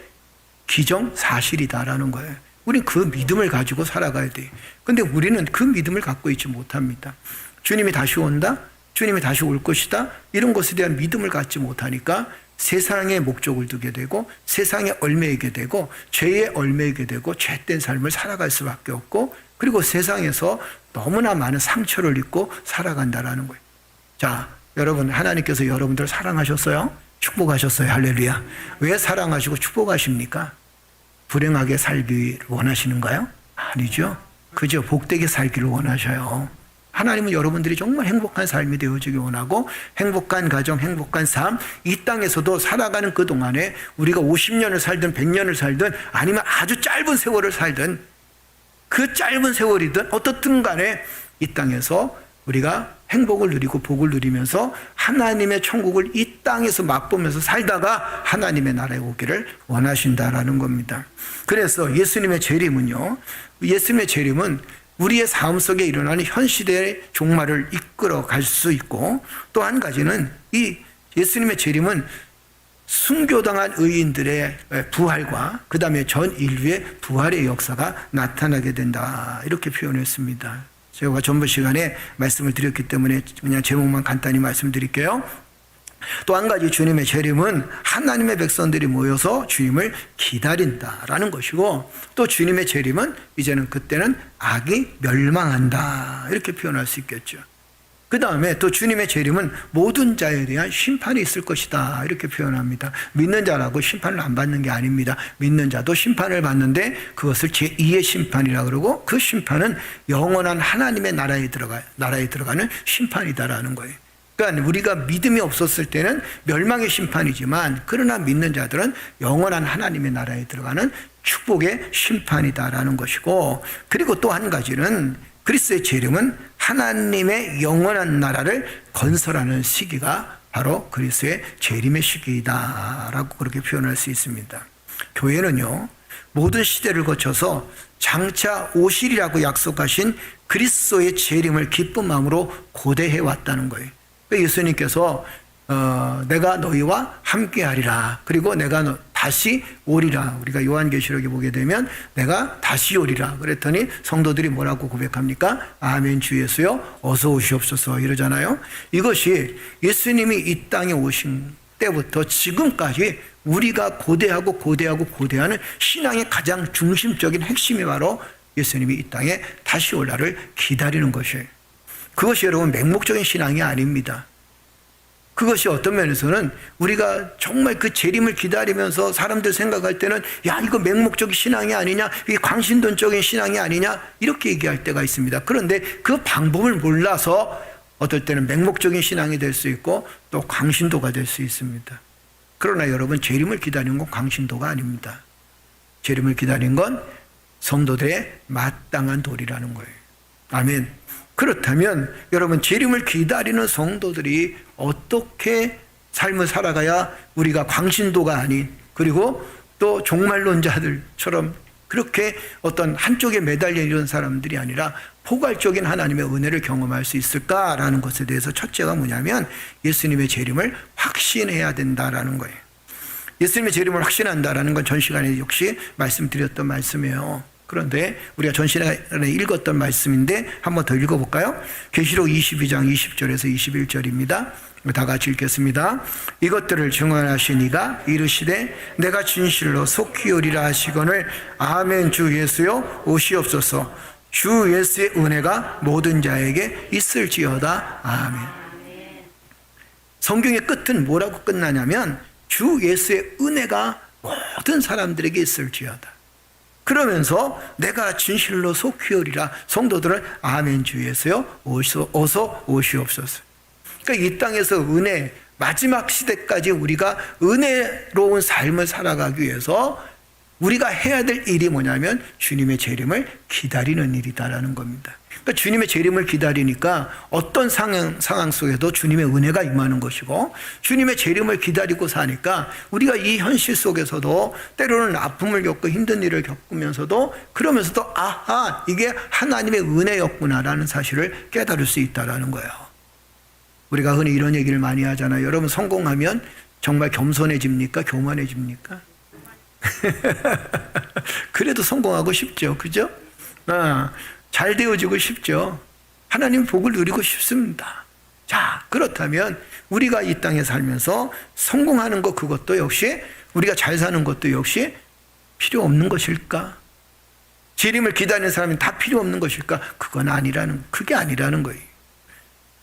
기정사실이다라는 거예요. 우리는 그 믿음을 가지고 살아가야 돼요. 근데 우리는 그 믿음을 갖고 있지 못합니다. 주님이 다시 온다, 주님이 다시 올 것이다, 이런 것에 대한 믿음을 갖지 못하니까 세상에 목적을 두게 되고 세상에 얽매이게 되고 죄에 얽매이게 되고 죄된 삶을 살아갈 수밖에 없고 그리고 세상에서 너무나 많은 상처를 입고 살아간다라는 거예요. 자, 여러분, 하나님께서 여러분들을 사랑하셨어요? 축복하셨어요? 할렐루야. 왜 사랑하시고 축복하십니까? 불행하게 살기 원하시는가요? 아니죠. 그저 복되게 살기를 원하셔요. 하나님은 여러분들이 정말 행복한 삶이 되어지기 원하고 행복한 가정, 행복한 삶, 이 땅에서도 살아가는 그 동안에 우리가 50년을 살든 100년을 살든 아니면 아주 짧은 세월을 살든 그 짧은 세월이든 어떻든 간에 이 땅에서 우리가 행복을 누리고 복을 누리면서 하나님의 천국을 이 땅에서 맛보면서 살다가 하나님의 나라에 오기를 원하신다라는 겁니다. 그래서 예수님의 재림은요, 예수님의 재림은 우리의 삶 속에 일어나는 현 시대의 종말을 이끌어 갈 수 있고 또 한 가지는 이 예수님의 재림은 순교당한 의인들의 부활과 그 다음에 전 인류의 부활의 역사가 나타나게 된다 이렇게 표현했습니다. 제가 전번 시간에 말씀을 드렸기 때문에 그냥 제목만 간단히 말씀드릴게요. 또 한 가지 주님의 재림은 하나님의 백성들이 모여서 주님을 기다린다라는 것이고 또 주님의 재림은 이제는 그때는 악이 멸망한다 이렇게 표현할 수 있겠죠. 그 다음에 또 주님의 재림은 모든 자에 대한 심판이 있을 것이다 이렇게 표현합니다. 믿는 자라고 심판을 안 받는 게 아닙니다. 믿는 자도 심판을 받는데 그것을 제2의 심판이라 그러고 그 심판은 영원한 하나님의 나라에 들어가는 심판이다라는 거예요. 그러니까 우리가 믿음이 없었을 때는 멸망의 심판이지만 그러나 믿는 자들은 영원한 하나님의 나라에 들어가는 축복의 심판이다라는 것이고 그리고 또 한 가지는 그리스도의 재림은 하나님의 영원한 나라를 건설하는 시기가 바로 그리스도의 재림의 시기이다라고 그렇게 표현할 수 있습니다. 교회는요, 모든 시대를 거쳐서 장차 오시리라고 약속하신 그리스도의 재림을 기쁜 마음으로 고대해 왔다는 거예요. 예수님께서 내가 너희와 함께하리라. 그리고 내가 다시 오리라. 우리가 요한계시록에 보게 되면 내가 다시 오리라. 그랬더니 성도들이 뭐라고 고백합니까? 아멘 주 예수여 어서 오시옵소서 이러잖아요. 이것이 예수님이 이 땅에 오신 때부터 지금까지 우리가 고대하는 신앙의 가장 중심적인 핵심이 바로 예수님이 이 땅에 다시 올 날을 기다리는 것이에요. 그것이 여러분 맹목적인 신앙이 아닙니다. 그것이 어떤 면에서는 우리가 정말 그 재림을 기다리면서 사람들 생각할 때는 야 이거 맹목적인 신앙이 아니냐, 이게 광신돈적인 신앙이 아니냐 이렇게 얘기할 때가 있습니다. 그런데 그 방법을 몰라서 어떨 때는 맹목적인 신앙이 될 수 있고 또 광신도가 될 수 있습니다. 그러나 여러분 재림을 기다리는 건 광신도가 아닙니다. 재림을 기다리는 건 성도들의 마땅한 도리라는 거예요. 아멘. 그렇다면 여러분, 재림을 기다리는 성도들이 어떻게 삶을 살아가야 우리가 광신도가 아닌, 그리고 또 종말론자들처럼 그렇게 어떤 한쪽에 매달려 있는 사람들이 아니라 포괄적인 하나님의 은혜를 경험할 수 있을까라는 것에 대해서 첫째가 뭐냐면 예수님의 재림을 확신해야 된다라는 거예요. 예수님의 재림을 확신한다라는 건 전 시간에 역시 말씀드렸던 말씀이에요. 그런데 우리가 전 시간에 읽었던 말씀인데 한번 더 읽어볼까요? 계시록 22장 20절에서 21절입니다. 다 같이 읽겠습니다. 이것들을 증언하신 이가 이르시되 내가 진실로 속히 오리라 하시거늘 아멘. 주 예수여 오시옵소서. 주 예수의 은혜가 모든 자에게 있을지어다. 아멘. 성경의 끝은 뭐라고 끝나냐면 주 예수의 은혜가 모든 사람들에게 있을지어다. 그러면서 내가 진실로 속히 오리라. 성도들은 아멘. 주 예수여 어서 오시옵소서. 그러니까 이 땅에서 은혜, 마지막 시대까지 우리가 은혜로운 삶을 살아가기 위해서 우리가 해야 될 일이 뭐냐면 주님의 재림을 기다리는 일이다라는 겁니다. 그러니까 주님의 재림을 기다리니까 어떤 상황 속에도 주님의 은혜가 임하는 것이고, 주님의 재림을 기다리고 사니까 우리가 이 현실 속에서도 때로는 아픔을 겪고 힘든 일을 겪으면서도 그러면서도 아하, 이게 하나님의 은혜였구나라는 사실을 깨달을 수 있다라는 거예요. 우리가 흔히 이런 얘기를 많이 하잖아요. 여러분, 성공하면 정말 겸손해집니까? 교만해집니까? 그래도 성공하고 싶죠. 그죠? 잘 되어지고 싶죠. 하나님 복을 누리고 싶습니다. 자, 그렇다면 우리가 이 땅에 살면서 성공하는 것, 그것도 역시 우리가 잘 사는 것도 역시 필요 없는 것일까? 재림을 기다리는 사람이 다 필요 없는 것일까? 그게 아니라는 거예요.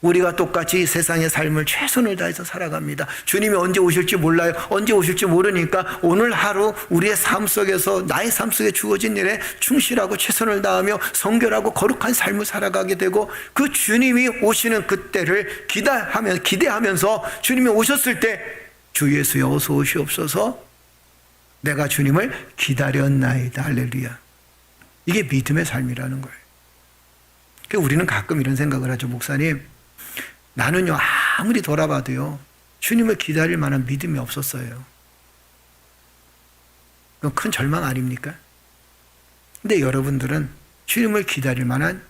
우리가 똑같이 세상의 삶을 최선을 다해서 살아갑니다. 주님이 언제 오실지 몰라요. 언제 오실지 모르니까 오늘 하루 우리의 삶 속에서, 나의 삶 속에 주어진 일에 충실하고 최선을 다하며 성결하고 거룩한 삶을 살아가게 되고, 그 주님이 오시는 그때를 기대하면서 주님이 오셨을 때 주 예수여 어서 오시옵소서. 내가 주님을 기다렸나이다. 할렐루야. 이게 믿음의 삶이라는 거예요. 그러니까 우리는 가끔 이런 생각을 하죠. 목사님, 나는요 아무리 돌아봐도요 주님을 기다릴 만한 믿음이 없었어요. 그건 큰 절망 아닙니까? 근데 여러분들은 주님을 기다릴 만한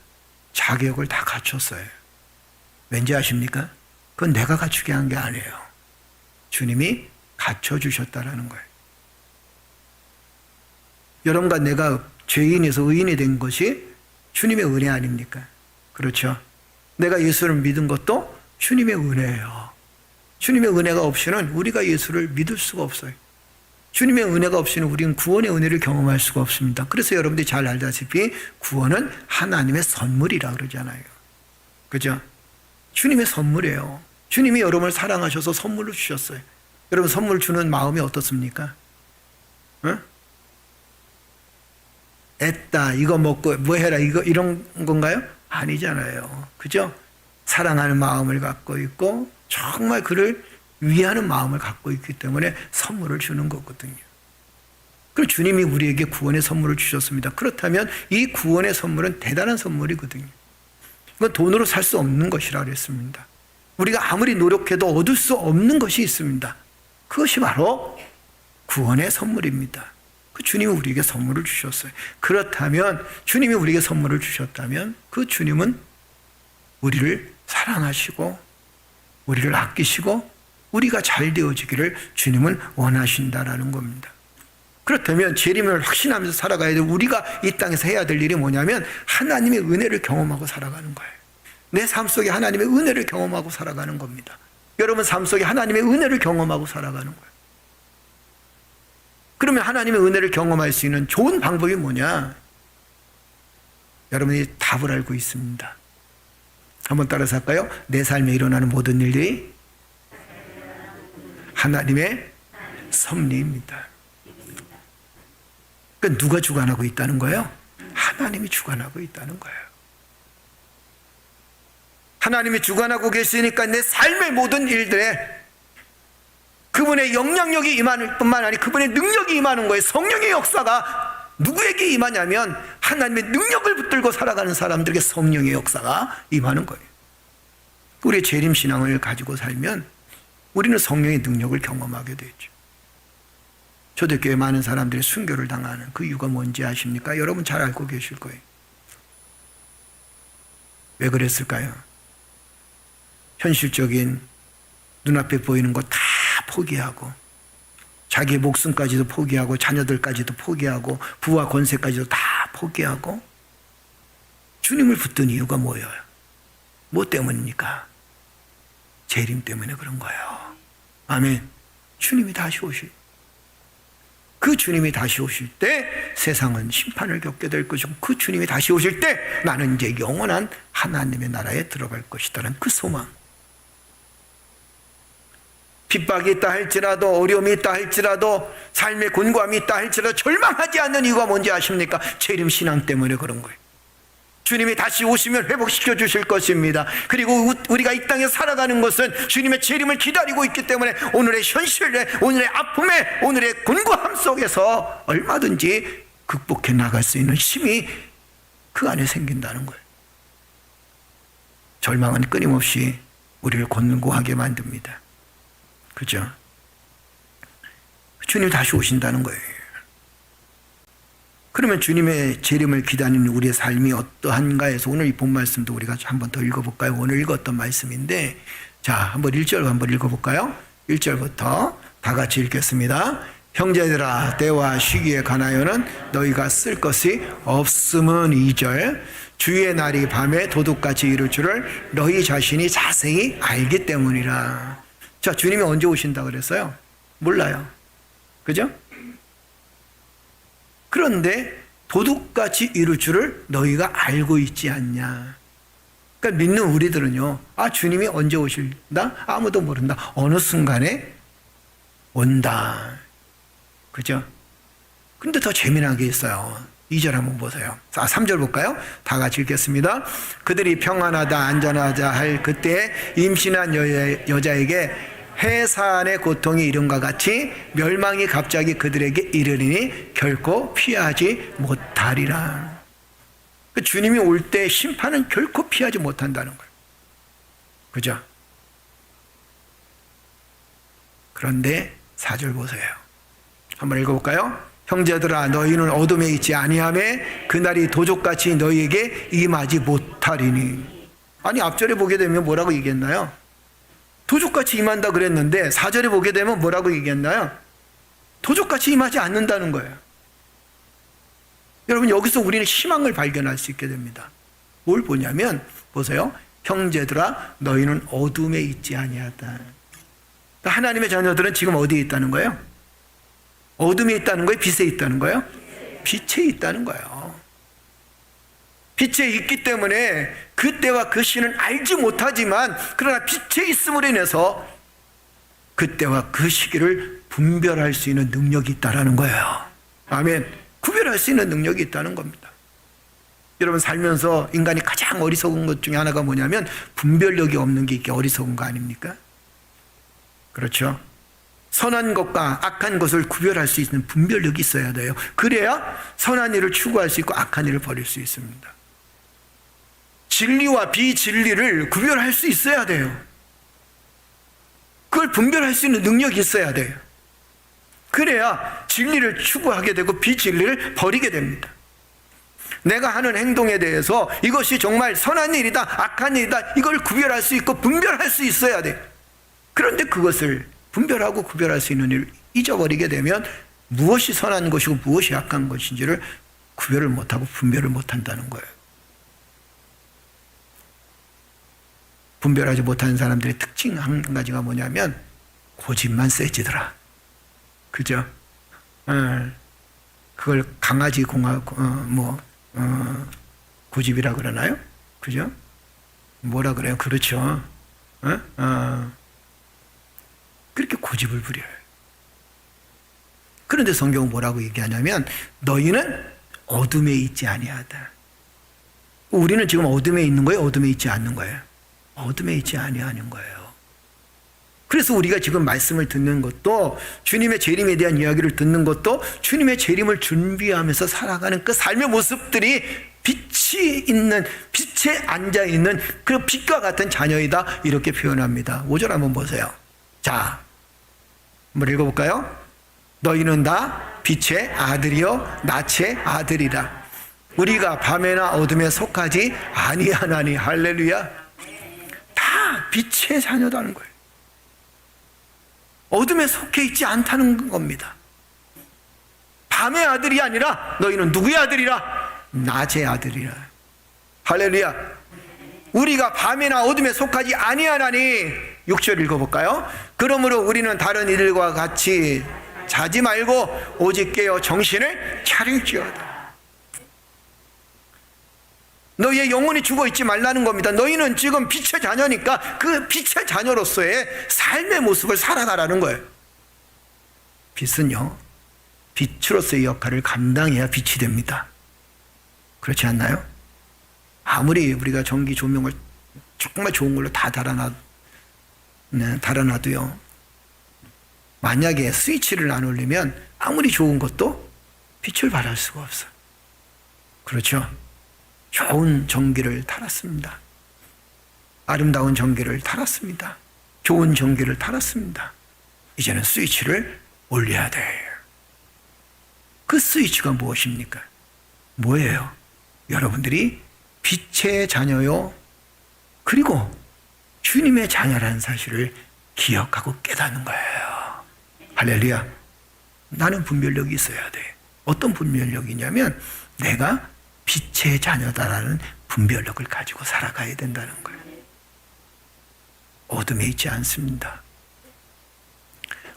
자격을 다 갖췄어요. 왠지 아십니까? 그건 내가 갖추게 한 게 아니에요. 주님이 갖춰주셨다라는 거예요. 여러분과 내가 죄인에서 의인이 된 것이 주님의 은혜 아닙니까? 그렇죠? 내가 예수를 믿은 것도 주님의 은혜예요. 주님의 은혜가 없이는 우리가 예수를 믿을 수가 없어요. 주님의 은혜가 없이는 우리는 구원의 은혜를 경험할 수가 없습니다. 그래서 여러분들이 잘 알다시피 구원은 하나님의 선물이라 그러잖아요. 그죠? 주님의 선물이에요. 주님이 여러분을 사랑하셔서 선물로 주셨어요. 여러분, 선물 주는 마음이 어떻습니까? 응? 애따, 이거 먹고 뭐 해라, 이런 건가요? 아니잖아요. 그죠? 사랑하는 마음을 갖고 있고 정말 그를 위하는 마음을 갖고 있기 때문에 선물을 주는 거거든요. 그리고 주님이 우리에게 구원의 선물을 주셨습니다. 그렇다면 이 구원의 선물은 대단한 선물이거든요. 이건 돈으로 살 수 없는 것이라 그랬습니다. 우리가 아무리 노력해도 얻을 수 없는 것이 있습니다. 그것이 바로 구원의 선물입니다. 그 주님이 우리에게 선물을 주셨어요. 그렇다면 주님이 우리에게 선물을 주셨다면 그 주님은 우리를 사랑하시고 우리를 아끼시고 우리가 잘 되어지기를 주님은 원하신다라는 겁니다. 그렇다면 재림을 확신하면서 살아가야 돼. 우리가 이 땅에서 해야 될 일이 뭐냐면 하나님의 은혜를 경험하고 살아가는 거예요. 내 삶 속에 하나님의 은혜를 경험하고 살아가는 겁니다. 여러분 삶 속에 하나님의 은혜를 경험하고 살아가는 거예요. 그러면 하나님의 은혜를 경험할 수 있는 좋은 방법이 뭐냐? 여러분이 답을 알고 있습니다. 한번 따라서 할까요? 내 삶에 일어나는 모든 일들이 하나님의 섭리입니다. 그러니까 누가 주관하고 있다는 거예요? 하나님이 주관하고 있다는 거예요. 하나님이 주관하고 계시니까 내 삶의 모든 일들에 그분의 영향력이 임하는 뿐만 아니라 그분의 능력이 임하는 거예요. 성령의 역사가 누구에게 임하냐면 하나님의 능력을 붙들고 살아가는 사람들에게 성령의 역사가 임하는 거예요. 우리의 재림신앙을 가지고 살면 우리는 성령의 능력을 경험하게 되죠. 초대교회 많은 사람들이 순교를 당하는 그 이유가 뭔지 아십니까? 여러분 잘 알고 계실 거예요. 왜 그랬을까요? 현실적인 눈앞에 보이는 거 다 포기하고 자기 목숨까지도 포기하고 자녀들까지도 포기하고 부와 권세까지도 다 포기하고 주님을 붙든 이유가 뭐예요? 뭐 때문입니까? 재림 때문에 그런 거예요. 아멘. 주님이 다시 오실, 그 주님이 다시 오실 때 세상은 심판을 겪게 될 것이고 그 주님이 다시 오실 때 나는 이제 영원한 하나님의 나라에 들어갈 것이다라는 그 소망. 핍박이 있다 할지라도 어려움이 있다 할지라도 삶의 곤고함이 있다 할지라도 절망하지 않는 이유가 뭔지 아십니까? 재림 신앙 때문에 그런 거예요. 주님이 다시 오시면 회복시켜 주실 것입니다. 그리고 우리가 이 땅에 살아가는 것은 주님의 재림을 기다리고 있기 때문에 오늘의 현실에, 오늘의 아픔에, 오늘의 곤고함 속에서 얼마든지 극복해 나갈 수 있는 힘이 그 안에 생긴다는 거예요. 절망은 끊임없이 우리를 곤고하게 만듭니다. 그죠? 주님 다시 오신다는 거예요. 그러면 주님의 재림을 기다리는 우리의 삶이 어떠한가 해서 오늘 이 본 말씀도 우리가 한 번 더 읽어볼까요? 오늘 읽었던 말씀인데, 자, 한번 1절 한번 읽어볼까요? 1절부터 다 같이 읽겠습니다. 형제들아, 때와 시기에 관하여는 너희가 쓸 것이 없음은 2절, 주의 날이 밤에 도둑같이 이룰 줄을 너희 자신이 자세히 알기 때문이라. 자, 주님이 언제 오신다 그랬어요? 몰라요. 그죠? 그런데 도둑같이 이룰 줄을 너희가 알고 있지 않냐. 그러니까 믿는 우리들은요, 아, 주님이 언제 오실다? 아무도 모른다. 어느 순간에 온다. 그죠? 근데 더 재미난 게 있어요. 2절 한번 보세요. 3절 볼까요? 다 같이 읽겠습니다. 그들이 평안하다 안전하자 할 그때 임신한 여자에게 해산의 고통이 이름과 같이 멸망이 갑자기 그들에게 이르리니 결코 피하지 못하리라. 주님이 올 때 심판은 결코 피하지 못한다는 거예요. 그죠? 그런데 4절 보세요. 한번 읽어볼까요? 형제들아, 너희는 어둠에 있지 아니하매 그날이 도적같이 너희에게 임하지 못하리니. 아니, 앞절에 보게 되면 뭐라고 얘기했나요? 도적같이 임한다 그랬는데 4절에 보게 되면 뭐라고 얘기했나요? 도적같이 임하지 않는다는 거예요. 여러분, 여기서 우리는 희망을 발견할 수 있게 됩니다. 뭘 보냐면 보세요. 형제들아, 너희는 어둠에 있지 아니하다. 하나님의 자녀들은 지금 어디에 있다는 거예요? 어둠에 있다는 거예요? 빛에 있다는 거예요? 빛에 있다는 거예요. 빛에 있기 때문에 그때와 그 시는 알지 못하지만 그러나 빛에 있음으로 인해서 그때와 그 시기를 분별할 수 있는 능력이 있다는 거예요. 아멘. 구별할 수 있는 능력이 있다는 겁니다. 여러분, 살면서 인간이 가장 어리석은 것 중에 하나가 뭐냐면 분별력이 없는 게 이게 어리석은 거 아닙니까? 그렇죠? 선한 것과 악한 것을 구별할 수 있는 분별력이 있어야 돼요. 그래야 선한 일을 추구할 수 있고 악한 일을 버릴 수 있습니다. 진리와 비진리를 구별할 수 있어야 돼요. 그걸 분별할 수 있는 능력이 있어야 돼요. 그래야 진리를 추구하게 되고 비진리를 버리게 됩니다. 내가 하는 행동에 대해서 이것이 정말 선한 일이다, 악한 일이다, 이걸 구별할 수 있고 분별할 수 있어야 돼요. 그런데 그것을 분별하고 구별할 수 있는 일을 잊어버리게 되면 무엇이 선한 것이고 무엇이 악한 것인지를 구별을 못하고 분별을 못한다는 거예요. 분별하지 못하는 사람들의 특징 한 가지가 뭐냐면 고집만 세지더라. 그죠? 그걸 강아지 고집이라 그러나요? 그죠? 뭐라 그래요? 그렇죠. 그렇게 고집을 부려요. 그런데 성경은 뭐라고 얘기하냐면 너희는 어둠에 있지 아니하다. 우리는 지금 어둠에 있는 거예요? 어둠에 있지 않는 거예요? 어둠에 있지 아니하는 거예요. 그래서 우리가 지금 말씀을 듣는 것도, 주님의 재림에 대한 이야기를 듣는 것도 주님의 재림을 준비하면서 살아가는 그 삶의 모습들이 빛이 있는, 빛에 앉아있는 그 빛과 같은 자녀이다, 이렇게 표현합니다. 5절 한번 보세요. 자, 한번 읽어볼까요? 너희는 다 빛의 아들이요 낯의 아들이라. 우리가 밤에나 어둠에 속하지 아니하나니. 할렐루야. 다 빛의 자녀다는 거예요. 어둠에 속해 있지 않다는 겁니다. 밤의 아들이 아니라 너희는 누구의 아들이라? 낮의 아들이라. 할렐루야. 우리가 밤이나 어둠에 속하지 아니하나니. 6절 읽어볼까요? 그러므로 우리는 다른 이들과 같이 자지 말고 오직 깨어 정신을 차릴지어다. 너희의 영혼이 죽어있지 말라는 겁니다. 너희는 지금 빛의 자녀니까 그 빛의 자녀로서의 삶의 모습을 살아가라는 거예요. 빛은요, 빛으로서의 역할을 감당해야 빛이 됩니다. 그렇지 않나요? 아무리 우리가 전기 조명을 정말 좋은 걸로 다 달아놔도요, 만약에 스위치를 안 올리면 아무리 좋은 것도 빛을 발할 수가 없어요. 그렇죠? 좋은 전기를 달았습니다. 아름다운 전기를 달았습니다. 좋은 전기를 달았습니다. 이제는 스위치를 올려야 돼요. 그 스위치가 무엇입니까? 뭐예요? 여러분들이 빛의 자녀요, 그리고 주님의 자녀라는 사실을 기억하고 깨닫는 거예요. 할렐루야. 나는 분별력이 있어야 돼. 어떤 분별력이냐면 내가 빛의 자녀다라는 분별력을 가지고 살아가야 된다는 거예요. 어둠에 있지 않습니다.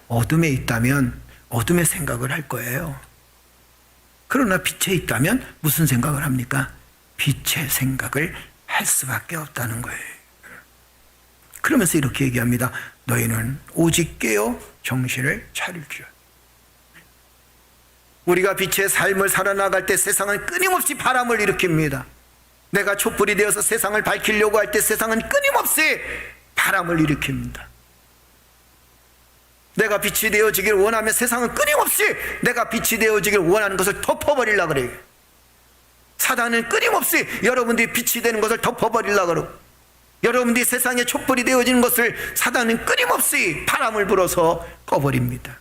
어둠에 있다면 어둠의 생각을 할 거예요. 그러나 빛에 있다면 무슨 생각을 합니까? 빛의 생각을 할 수밖에 없다는 거예요. 그러면서 이렇게 얘기합니다. 너희는 오직 깨어 정신을 차릴지어다. 우리가 빛의 삶을 살아나갈 때 세상은 끊임없이 바람을 일으킵니다. 내가 촛불이 되어서 세상을 밝히려고 할 때 세상은 끊임없이 바람을 일으킵니다. 내가 빛이 되어지길 원하면 세상은 끊임없이 내가 빛이 되어지길 원하는 것을 덮어버리려고 그래요. 사단은 끊임없이 여러분들이 빛이 되는 것을 덮어버리려고 그러고, 여러분들이 세상의 촛불이 되어지는 것을 사단은 끊임없이 바람을 불어서 꺼버립니다.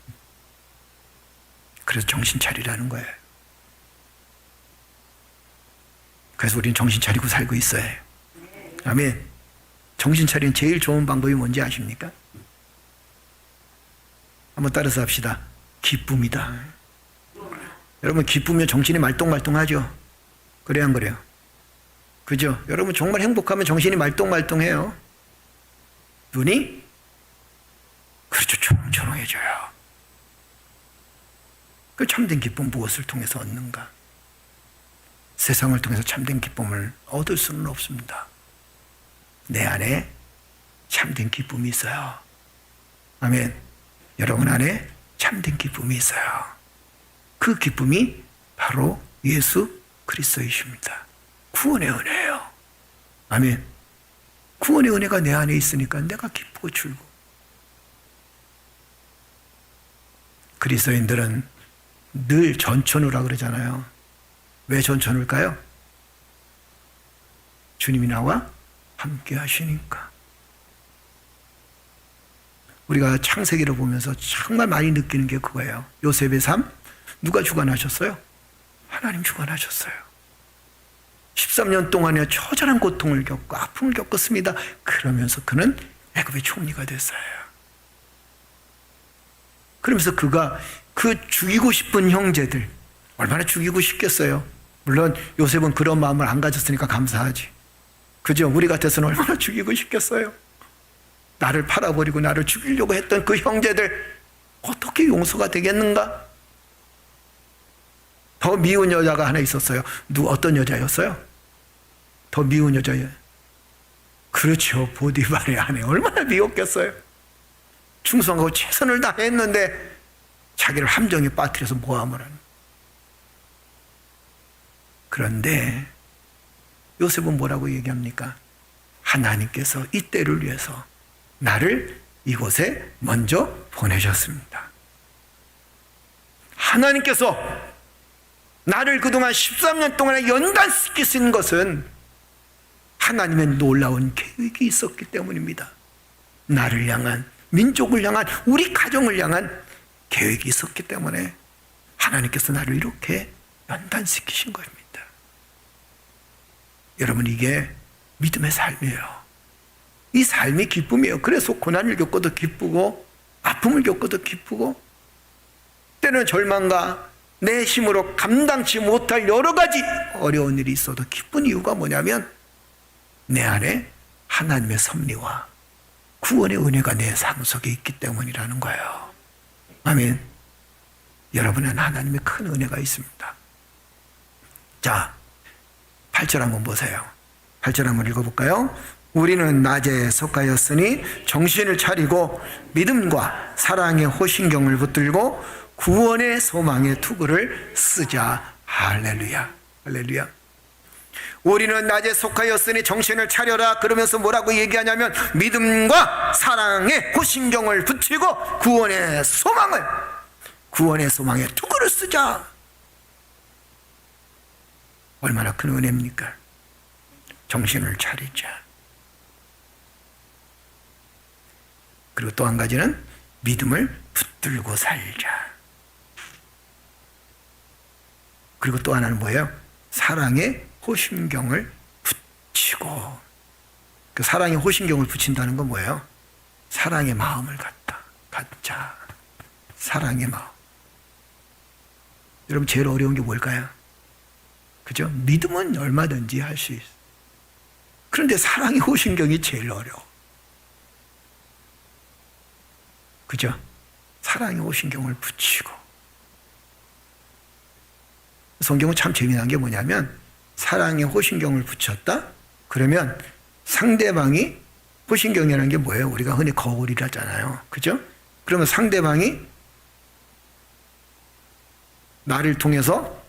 그래서 정신 차리라는 거예요. 그래서 우리는 정신 차리고 살고 있어요. 아멘. 정신 차리는 제일 좋은 방법이 뭔지 아십니까? 한번 따라서 합시다. 기쁨이다. 여러분, 기쁘면 정신이 말똥말똥하죠? 그래요, 안 그래요? 그죠? 여러분 정말 행복하면 정신이 말똥말똥해요. 눈이, 그렇죠, 초롱초롱해져요. 그 참된 기쁨 무엇을 통해서 얻는가? 세상을 통해서 참된 기쁨을 얻을 수는 없습니다. 내 안에 참된 기쁨이 있어요. 아멘. 여러분 안에 참된 기쁨이 있어요. 그 기쁨이 바로 예수 그리스도이십니다. 구원의 은혜예요. 아멘. 구원의 은혜가 내 안에 있으니까 내가 기쁘고 즐거워. 그리스도인들은 늘 전천후라 그러잖아요. 왜 전천후일까요? 주님이 나와 함께 하시니까. 우리가 창세기를 보면서 정말 많이 느끼는 게 그거예요. 요셉의 삶, 누가 주관하셨어요? 하나님 주관하셨어요. 13년 동안에 처절한 고통을 겪고 아픔을 겪었습니다. 그러면서 그는 애굽의 총리가 됐어요. 그러면서 그가 그 죽이고 싶은 형제들, 얼마나 죽이고 싶겠어요. 물론 요셉은 그런 마음을 안 가졌으니까 감사하지. 그죠? 우리 같아서는 얼마나 죽이고 싶겠어요. 나를 팔아버리고 나를 죽이려고 했던 그 형제들 어떻게 용서가 되겠는가? 더 미운 여자가 하나 있었어요. 어떤 여자였어요? 더 미운 여자예요. 그렇죠. 보디발의 아내. 얼마나 미웠겠어요. 충성하고 최선을 다했는데 자기를 함정에 빠뜨려서 모함을 하는. 그런데 요셉은 뭐라고 얘기합니까? 하나님께서 이 때를 위해서 나를 이곳에 먼저 보내셨습니다. 하나님께서 나를 그동안 13년 동안에 연단시키신 것은 하나님의 놀라운 계획이 있었기 때문입니다. 나를 향한, 민족을 향한, 우리 가정을 향한 계획이 있었기 때문에 하나님께서 나를 이렇게 연단시키신 겁니다. 여러분, 이게 믿음의 삶이에요. 이 삶이 기쁨이에요. 그래서 고난을 겪어도 기쁘고 아픔을 겪어도 기쁘고 때는 절망과 내 힘으로 감당치 못할 여러 가지 어려운 일이 있어도 기쁜 이유가 뭐냐면 내 안에 하나님의 섭리와 구원의 은혜가 내 삶 속에 있기 때문이라는 거예요. 아멘. 여러분은 하나님의 큰 은혜가 있습니다. 자, 8절 한번 보세요. 8절 한번 읽어볼까요? 우리는 낮에 속하였으니 정신을 차리고 믿음과 사랑의 호신경을 붙들고 구원의 소망의 투구를 쓰자. 할렐루야. 할렐루야. 우리는 낮에 속하였으니 정신을 차려라. 그러면서 뭐라고 얘기하냐면 믿음과 사랑의 호신경을 붙이고 구원의 소망의 투구를 쓰자. 얼마나 큰 은혜입니까? 정신을 차리자. 그리고 또 한 가지는 믿음을 붙들고 살자. 그리고 또 하나는 뭐예요? 사랑의 호신경을 붙이고. 그 사랑의 호신경을 붙인다는 건 뭐예요? 사랑의 마음을 갖자. 사랑의 마음. 여러분, 제일 어려운 게 뭘까요? 그죠? 믿음은 얼마든지 할 수 있어. 그런데 사랑의 호신경이 제일 어려워. 그죠? 사랑의 호신경을 붙이고. 성경은 참 재미난 게 뭐냐면 사랑의 호신경을 붙였다? 그러면 상대방이, 호신경이라는 게 뭐예요? 우리가 흔히 거울이라잖아요. 그죠? 그러면 상대방이 나를 통해서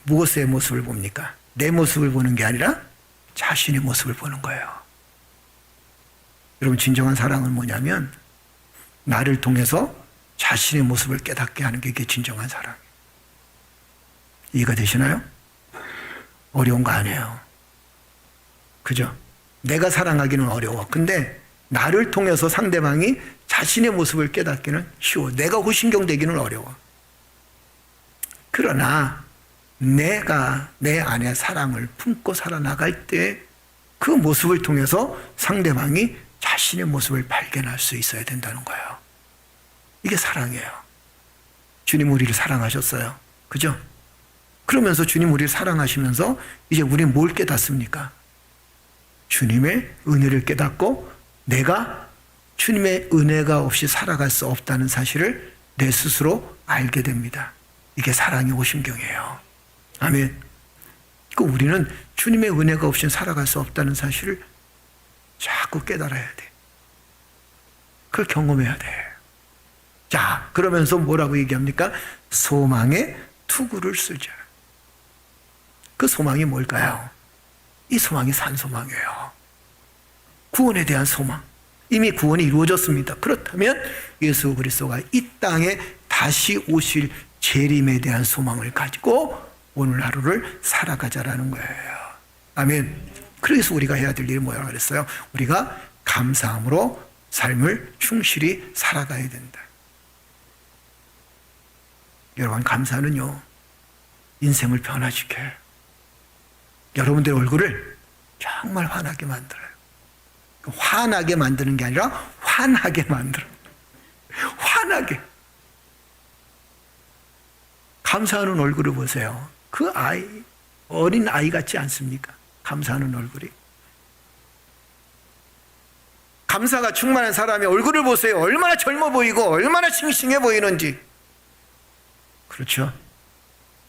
무엇의 모습을 봅니까? 내 모습을 보는 게 아니라 자신의 모습을 보는 거예요. 여러분, 진정한 사랑은 뭐냐면 나를 통해서 자신의 모습을 깨닫게 하는 게 이게 진정한 사랑이에요. 이해가 되시나요? 어려운 거 아니에요. 그죠? 내가 사랑하기는 어려워. 근데 나를 통해서 상대방이 자신의 모습을 깨닫기는 쉬워. 내가 호신경 되기는 어려워. 그러나 내가 내 안에 사랑을 품고 살아나갈 때 그 모습을 통해서 상대방이 자신의 모습을 발견할 수 있어야 된다는 거예요. 이게 사랑이에요. 주님 우리를 사랑하셨어요. 그죠? 그러면서 주님 우리를 사랑하시면서 이제 우리는 뭘 깨닫습니까? 주님의 은혜를 깨닫고 내가 주님의 은혜가 없이 살아갈 수 없다는 사실을 내 스스로 알게 됩니다. 이게 사랑의 호신경이에요. 아멘. 그 우리는 주님의 은혜가 없이 살아갈 수 없다는 사실을 자꾸 깨달아야 돼. 그걸 경험해야 돼. 자, 그러면서 뭐라고 얘기합니까? 소망의 투구를 쓰자. 그 소망이 뭘까요? 이 소망이 산소망이에요. 구원에 대한 소망. 이미 구원이 이루어졌습니다. 그렇다면 예수 그리스도가 이 땅에 다시 오실 재림에 대한 소망을 가지고 오늘 하루를 살아가자라는 거예요. 아멘. 그래서 우리가 해야 될 일이 뭐라고 그랬어요? 우리가 감사함으로 삶을 충실히 살아가야 된다. 여러분, 감사는요, 인생을 변화시켜요. 여러분들의 얼굴을 정말 환하게 만들어요. 환하게 만드는 게 아니라 환하게 만들어요. 환하게. 감사하는 얼굴을 보세요. 그 아이, 어린 아이 같지 않습니까? 감사하는 얼굴이. 감사가 충만한 사람의 얼굴을 보세요. 얼마나 젊어 보이고 얼마나 싱싱해 보이는지. 그렇죠?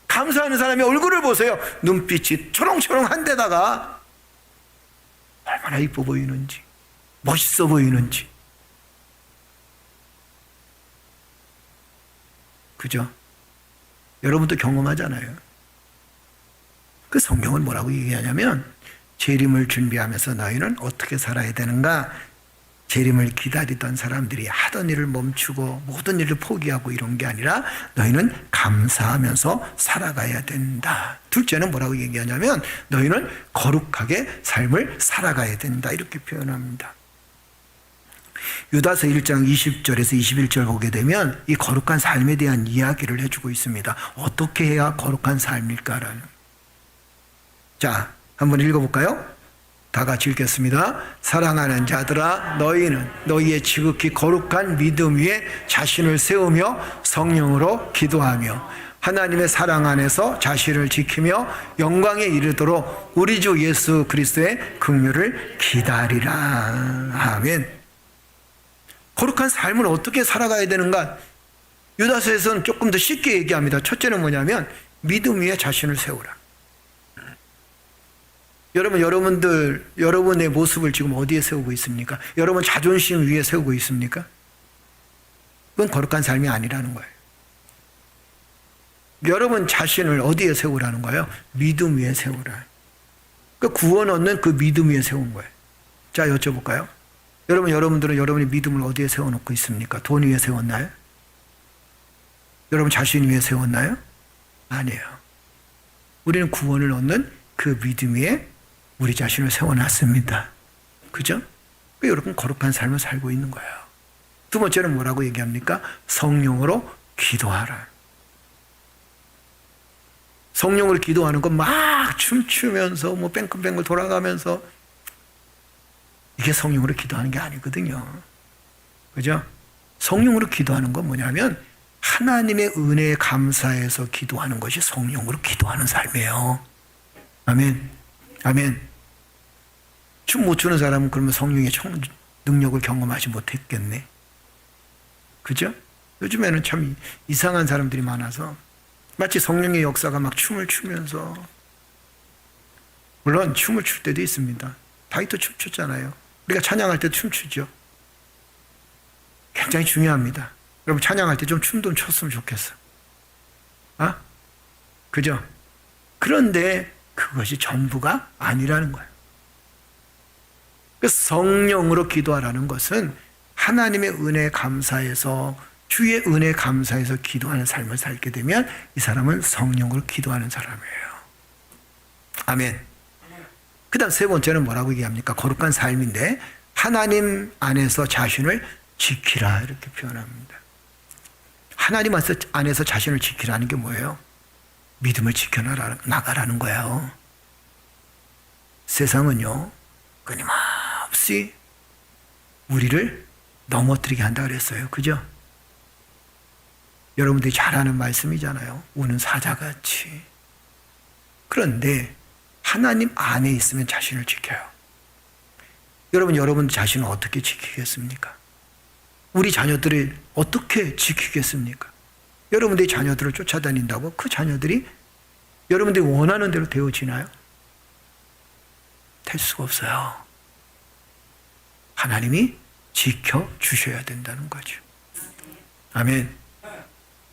감사하는 사람의 얼굴을 보세요. 눈빛이 초롱초롱한 데다가 얼마나 이뻐 보이는지, 멋있어 보이는지. 그죠? 여러분도 경험하잖아요. 그 성경은 뭐라고 얘기하냐면 재림을 준비하면서 너희는 어떻게 살아야 되는가? 재림을 기다리던 사람들이 하던 일을 멈추고 모든 일을 포기하고 이런 게 아니라 너희는 감사하면서 살아가야 된다. 둘째는 뭐라고 얘기하냐면 너희는 거룩하게 삶을 살아가야 된다. 이렇게 표현합니다. 유다서 1장 20절에서 21절 보게 되면 이 거룩한 삶에 대한 이야기를 해주고 있습니다. 어떻게 해야 거룩한 삶일까라는. 자, 한번 읽어볼까요? 다 같이 읽겠습니다. 사랑하는 자들아, 너희는 너희의 지극히 거룩한 믿음 위에 자신을 세우며 성령으로 기도하며 하나님의 사랑 안에서 자신을 지키며 영광에 이르도록 우리 주 예수 그리스도의 긍휼을 기다리라. 아멘. 거룩한 삶을 어떻게 살아가야 되는가? 유다서에서는 조금 더 쉽게 얘기합니다. 첫째는 뭐냐면 믿음 위에 자신을 세우라. 여러분들, 여러분의 모습을 지금 어디에 세우고 있습니까? 여러분 자존심 위에 세우고 있습니까? 그건 거룩한 삶이 아니라는 거예요. 여러분 자신을 어디에 세우라는 거예요? 믿음 위에 세우라. 그 구원 얻는 그 믿음 위에 세운 거예요. 자, 여쭤볼까요? 여러분들은 여러분의 믿음을 어디에 세워놓고 있습니까? 돈 위에 세웠나요? 여러분 자신 위에 세웠나요? 아니에요. 우리는 구원을 얻는 그 믿음 위에 우리 자신을 세워놨습니다. 그죠? 그 여러분 거룩한 삶을 살고 있는 거예요. 두 번째는 뭐라고 얘기합니까? 성령으로 기도하라. 성령을 기도하는 건 막 춤추면서 뭐 뱅글뱅글 돌아가면서 이게 성령으로 기도하는 게 아니거든요. 그죠? 성령으로 기도하는 건 뭐냐면 하나님의 은혜에 감사해서 기도하는 것이 성령으로 기도하는 삶이에요. 아멘. 아멘. 춤 못 추는 사람은 그러면 성령의 능력을 경험하지 못했겠네. 그죠? 요즘에는 참 이상한 사람들이 많아서 마치 성령의 역사가 막 춤을 추면서, 물론 춤을 출 때도 있습니다. 다윗도 춤 췄잖아요. 우리가 찬양할 때 춤추죠. 굉장히 중요합니다. 여러분 찬양할 때 좀 춤도 췄으면 좋겠어. 아? 그죠? 그런데 그것이 전부가 아니라는 거예요. 성령으로 기도하라는 것은 하나님의 은혜에 감사해서, 주의 은혜에 감사해서 기도하는 삶을 살게 되면 이 사람은 성령으로 기도하는 사람이에요. 아멘. 그 다음 세 번째는 뭐라고 얘기합니까? 거룩한 삶인데 하나님 안에서 자신을 지키라 이렇게 표현합니다. 하나님 안에서 자신을 지키라는 게 뭐예요? 믿음을 지켜나가라는 거예요. 세상은요, 끊임없이 우리를 넘어뜨리게 한다 그랬어요. 그죠? 여러분들이 잘 아는 말씀이잖아요. 우는 사자같이. 그런데 하나님 안에 있으면 자신을 지켜요. 여러분 자신을 어떻게 지키겠습니까? 우리 자녀들을 어떻게 지키겠습니까? 여러분들이 자녀들을 쫓아다닌다고 그 자녀들이 여러분들이 원하는 대로 되어지나요? 될 수가 없어요. 하나님이 지켜주셔야 된다는 거죠. 아멘.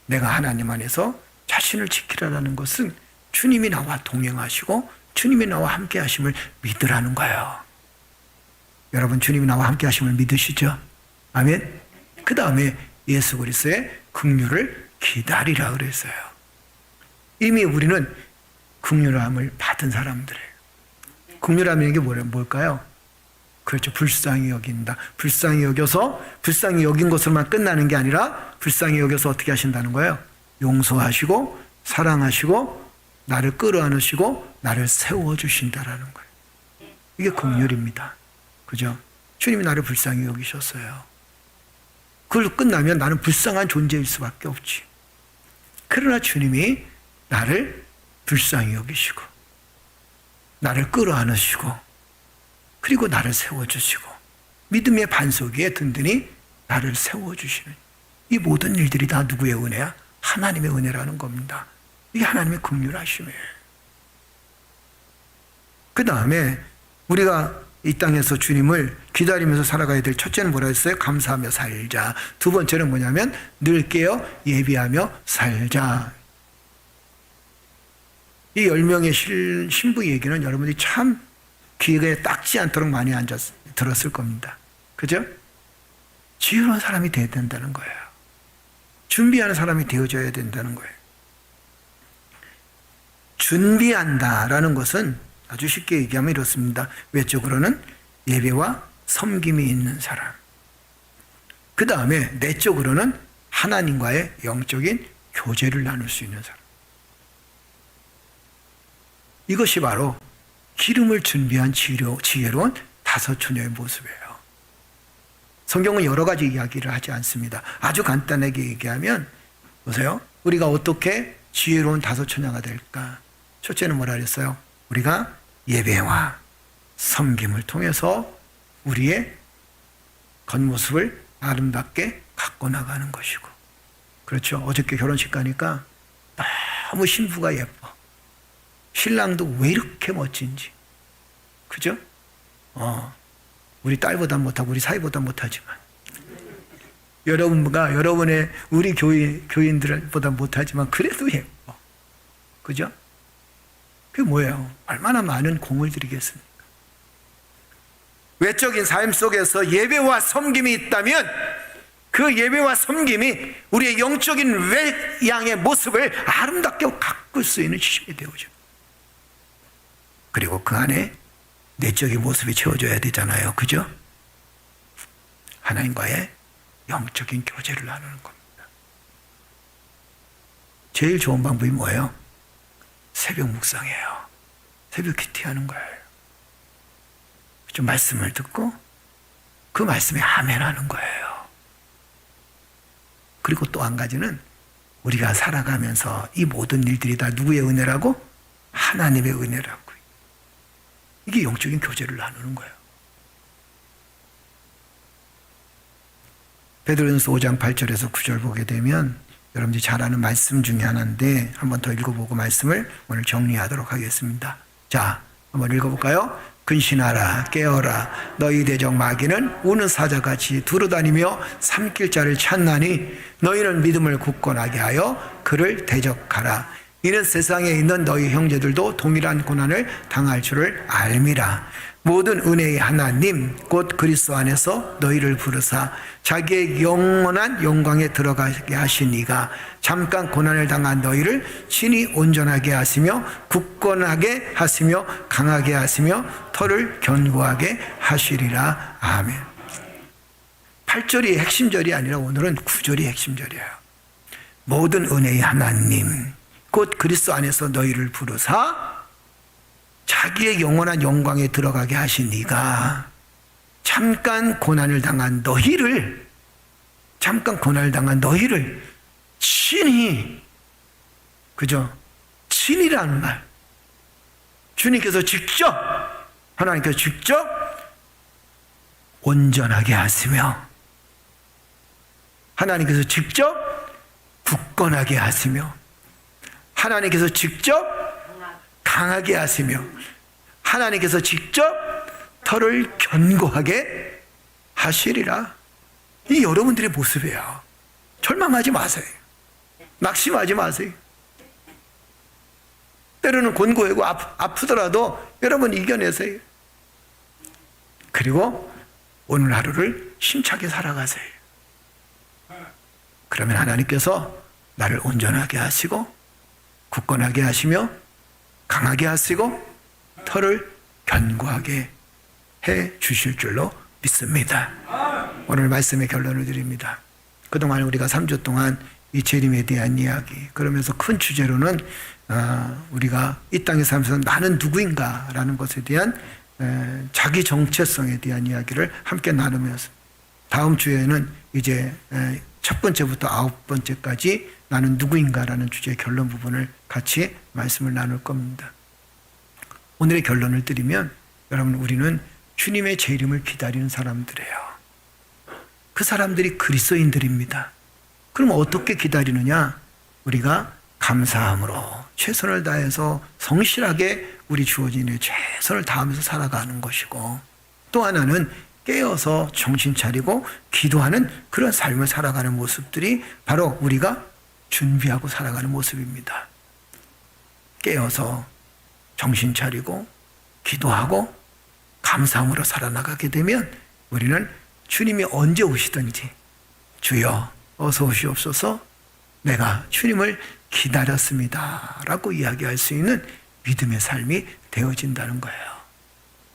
내가 하나님 안에서 자신을 지키라는 것은 주님이 나와 동행하시고 주님이 나와 함께 하심을 믿으라는 거예요. 여러분 주님이 나와 함께 하심을 믿으시죠? 아멘. 그 다음에 예수 그리스도의 긍휼을 기다리라 그랬어요. 이미 우리는 긍휼함을 받은 사람들이에요. 긍휼함이 이게 뭘까요? 그렇죠. 불쌍히 여긴다. 불쌍히 여겨서 불쌍히 여긴 것으로만 끝나는 게 아니라 불쌍히 여겨서 어떻게 하신다는 거예요? 용서하시고 사랑하시고 나를 끌어안으시고 나를 세워주신다라는 거예요. 이게 긍휼입니다. 그죠? 주님이 나를 불쌍히 여기셨어요. 그걸 끝나면 나는 불쌍한 존재일 수밖에 없지. 그러나 주님이 나를 불쌍히 여기시고 나를 끌어안으시고 그리고 나를 세워주시고 믿음의 반석 위에 든든히 나를 세워주시는 이 모든 일들이 다 누구의 은혜야? 하나님의 은혜라는 겁니다. 이게 하나님의 긍휼하심이에요. 그 다음에 우리가 이 땅에서 주님을 기다리면서 살아가야 될 첫째는 뭐라 했어요? 감사하며 살자. 두 번째는 뭐냐면 늘 깨어 예비하며 살자. 이 10명의 신부 얘기는 여러분들이 참 귀에 딱지 않도록 많이 들었을 겁니다. 그죠? 지혜로운 사람이 되어야 된다는 거예요. 준비하는 사람이 되어줘야 된다는 거예요. 준비한다라는 것은 아주 쉽게 얘기하면 이렇습니다. 외적으로는 예배와 섬김이 있는 사람. 그 다음에 내적으로는 하나님과의 영적인 교제를 나눌 수 있는 사람. 이것이 바로 기름을 준비한 지혜로운 다섯 처녀의 모습이에요. 성경은 여러 가지 이야기를 하지 않습니다. 아주 간단하게 얘기하면 보세요. 우리가 어떻게 지혜로운 다섯 처녀가 될까? 첫째는 뭐라 그랬어요? 우리가 예배와 섬김을 통해서 우리의 겉모습을 아름답게 갖고 나가는 것이고, 그렇죠. 어저께 결혼식 가니까 너무 신부가 예뻐. 신랑도 왜 이렇게 멋진지. 그죠? 우리 딸보다 못하고 우리 사위보다 못하지만, 여러분의 우리 교인들보다 못하지만 그래도 예뻐. 그죠? 그게 뭐예요? 얼마나 많은 공을 들이겠습니까? 외적인 삶 속에서 예배와 섬김이 있다면 그 예배와 섬김이 우리의 영적인 외양의 모습을 아름답게 가꿀 수 있는 힘이 되어줘. 그리고 그 안에 내적인 모습이 채워져야 되잖아요. 그죠? 하나님과의 영적인 교제를 나누는 겁니다. 제일 좋은 방법이 뭐예요? 새벽 묵상이에요. 새벽 큐티하는 거예요. 좀 말씀을 듣고 그 말씀에 아멘하는 거예요. 그리고 또 한 가지는 우리가 살아가면서 이 모든 일들이 다 누구의 은혜라고? 하나님의 은혜라고. 이게 영적인 교제를 나누는 거예요. 베드로전서 5장 8절에서 9절 보게 되면 여러분들이 잘 아는 말씀 중에 하나인데 한 번 더 읽어보고 말씀을 오늘 정리하도록 하겠습니다. 자, 한번 읽어볼까요? 근신하라, 깨어라. 너희 대적 마귀는 우는 사자같이 두루다니며 삼킬 자를 찾나니 너희는 믿음을 굳건하게 하여 그를 대적하라. 이는 세상에 있는 너희 형제들도 동일한 고난을 당할 줄을 알미라. 모든 은혜의 하나님 곧 그리스도 안에서 너희를 부르사 자기의 영원한 영광에 들어가게 하신 이가 잠깐 고난을 당한 너희를 친히 온전하게 하시며 굳건하게 하시며 강하게 하시며 터를 견고하게 하시리라. 아멘. 8절이 핵심절이 아니라 오늘은 9절이 핵심절이에요. 모든 은혜의 하나님 곧 그리스도 안에서 너희를 부르사 자기의 영원한 영광에 들어가게 하신 이가 잠깐 고난을 당한 너희를 친히, 그죠? 친히라는 말. 주님께서 직접, 하나님께서 직접 온전하게 하시며 하나님께서 직접 굳건하게 하시며 하나님께서 직접 강하게 하시며 하나님께서 직접 터를 견고하게 하시리라. 이 여러분들의 모습이에요. 절망하지 마세요. 낙심하지 마세요. 때로는 곤고하고 아프더라도 여러분 이겨내세요. 그리고 오늘 하루를 힘차게 살아가세요. 그러면 하나님께서 나를 온전하게 하시고 굳건하게 하시며 강하게 하시고 터를 견고하게 해 주실 줄로 믿습니다. 오늘 말씀의 결론을 드립니다. 그동안 우리가 3주 동안 이 재림에 대한 이야기, 그러면서 큰 주제로는 우리가 이 땅에 살면서 나는 누구인가라는 것에 대한 자기 정체성에 대한 이야기를 함께 나누면서 다음 주에는 이제 첫 번째부터 9번째까지 나는 누구인가라는 주제의 결론 부분을 같이 말씀을 나눌 겁니다. 오늘의 결론을 드리면 여러분, 우리는 주님의 재림을 기다리는 사람들이에요. 그 사람들이 그리스도인들입니다. 그럼 어떻게 기다리느냐? 우리가 감사함으로 최선을 다해서 성실하게 우리 주어진 일에 최선을 다하면서 살아가는 것이고, 또 하나는 깨어서 정신 차리고 기도하는 그런 삶을 살아가는 모습들이 바로 우리가 준비하고 살아가는 모습입니다. 깨어서 정신 차리고 기도하고 감사함으로 살아나가게 되면 우리는 주님이 언제 오시든지 주여 어서 오시옵소서, 내가 주님을 기다렸습니다 라고 이야기할 수 있는 믿음의 삶이 되어진다는 거예요.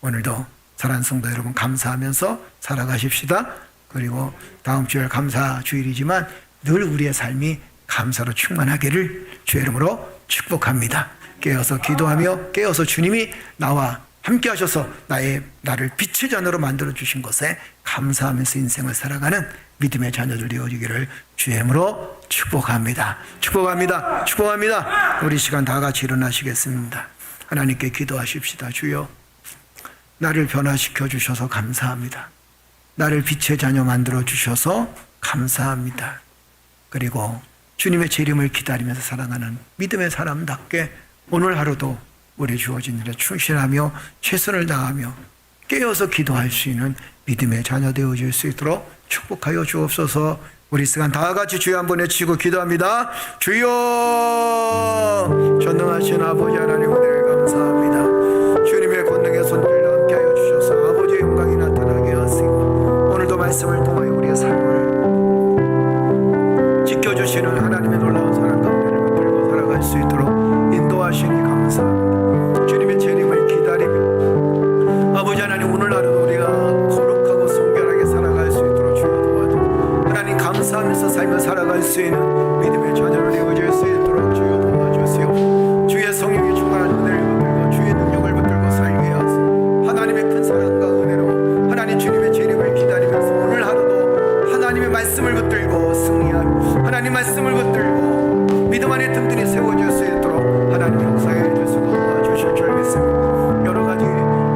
오늘도 사랑하는 성도 여러분, 감사하면서 살아가십시다. 그리고 다음 주일 감사 주일이지만 늘 우리의 삶이 감사로 충만하기를 주의 이름으로 축복합니다. 깨어서 기도하며 깨어서 주님이 나와 함께 하셔서 나를 빛의 자녀로 만들어 주신 것에 감사하면서 인생을 살아가는 믿음의 자녀들 되어지기를 주의 이름으로 축복합니다. 축복합니다. 축복합니다. 우리 시간 다 같이 일어나시겠습니다. 하나님께 기도하십시다. 주여, 나를 변화시켜 주셔서 감사합니다. 나를 빛의 자녀 만들어 주셔서 감사합니다. 그리고 주님의 재림을 기다리면서 살아가는 믿음의 사람답게 오늘 하루도 우리 주어진 일에 충실하며 최선을 다하며 깨어서 기도할 수 있는 믿음의 자녀 되어질 수 있도록 축복하여 주옵소서. 우리 시간 다 같이 주여 한번 외치고 기도합니다. 주여, 전능하신 아버지 하나님, 은혜를 감사합니다. 주님의 권능의 손길과 함께하여 주셔서 아버지의 영광이 나타나게 하시고 오늘도 말씀을 통하여 우리의 삶을 지켜주시는 하나님의 놀라운 사랑 가운데를 붙들고 살아갈 수 있도록 인도하시니 감사합니다. 주님의 재림을 기다리며 아버지 하나님, 오늘 하루도 우리가 거룩하고 성결하게 살아갈 수 있도록 주여 도와주시고 하나님 감사하면서 살며 살아갈 수 있는 믿음의 자녀로 되어질 수 있도록 주여 도와주시오. 주의 성령이 충만한 은혜를 붙들고 주의 능력을 붙들고 살게 하소서. 하나님의 큰 사랑과 은혜로 하나님 주님의 재림을 기다리면서 오늘 하루도 하나님의 말씀을 붙들고 승리하며 하나님 말씀을 붙들고 믿음 안에 든든히 세워질 수 있도록 하나님 역사해 주시고 도와주실 줄 믿습니다. 여러 가지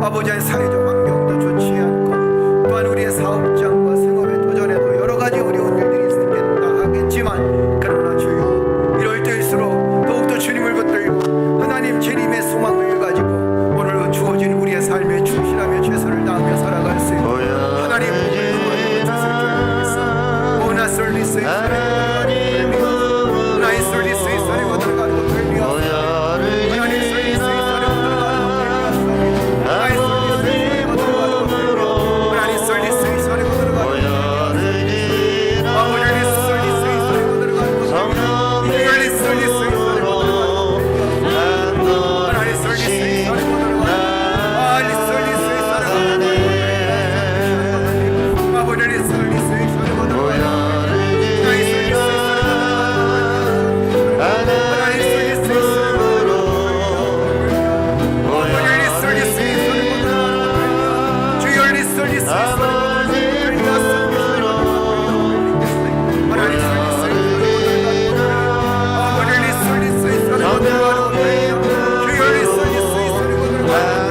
아버지의 사회적 환경도 좋지 않고 또한 우리의 사업장과 생업의 도전에도 여러 가지 어려운 일들이 있겠다 하겠지만, 그러나 주여 이럴 때일수록 더욱더 주님을 붙들고 하나님 재림의 소망을 가지고 오늘 주어진 우리의 삶에 충실하며 최선을 다하며 살아갈 수 있는 하나님 복을 도와주실 줄 믿습니다. 오나 솔리스의 나의 솔리스의 소리가 들어가고 들리었어. 하나님 솔리스의 소리가 들어가고 들리었어. 나의 솔리스의 소리가 들어가고 들리었어. 하나님 솔리스의 소리가 들어가고 들리었어.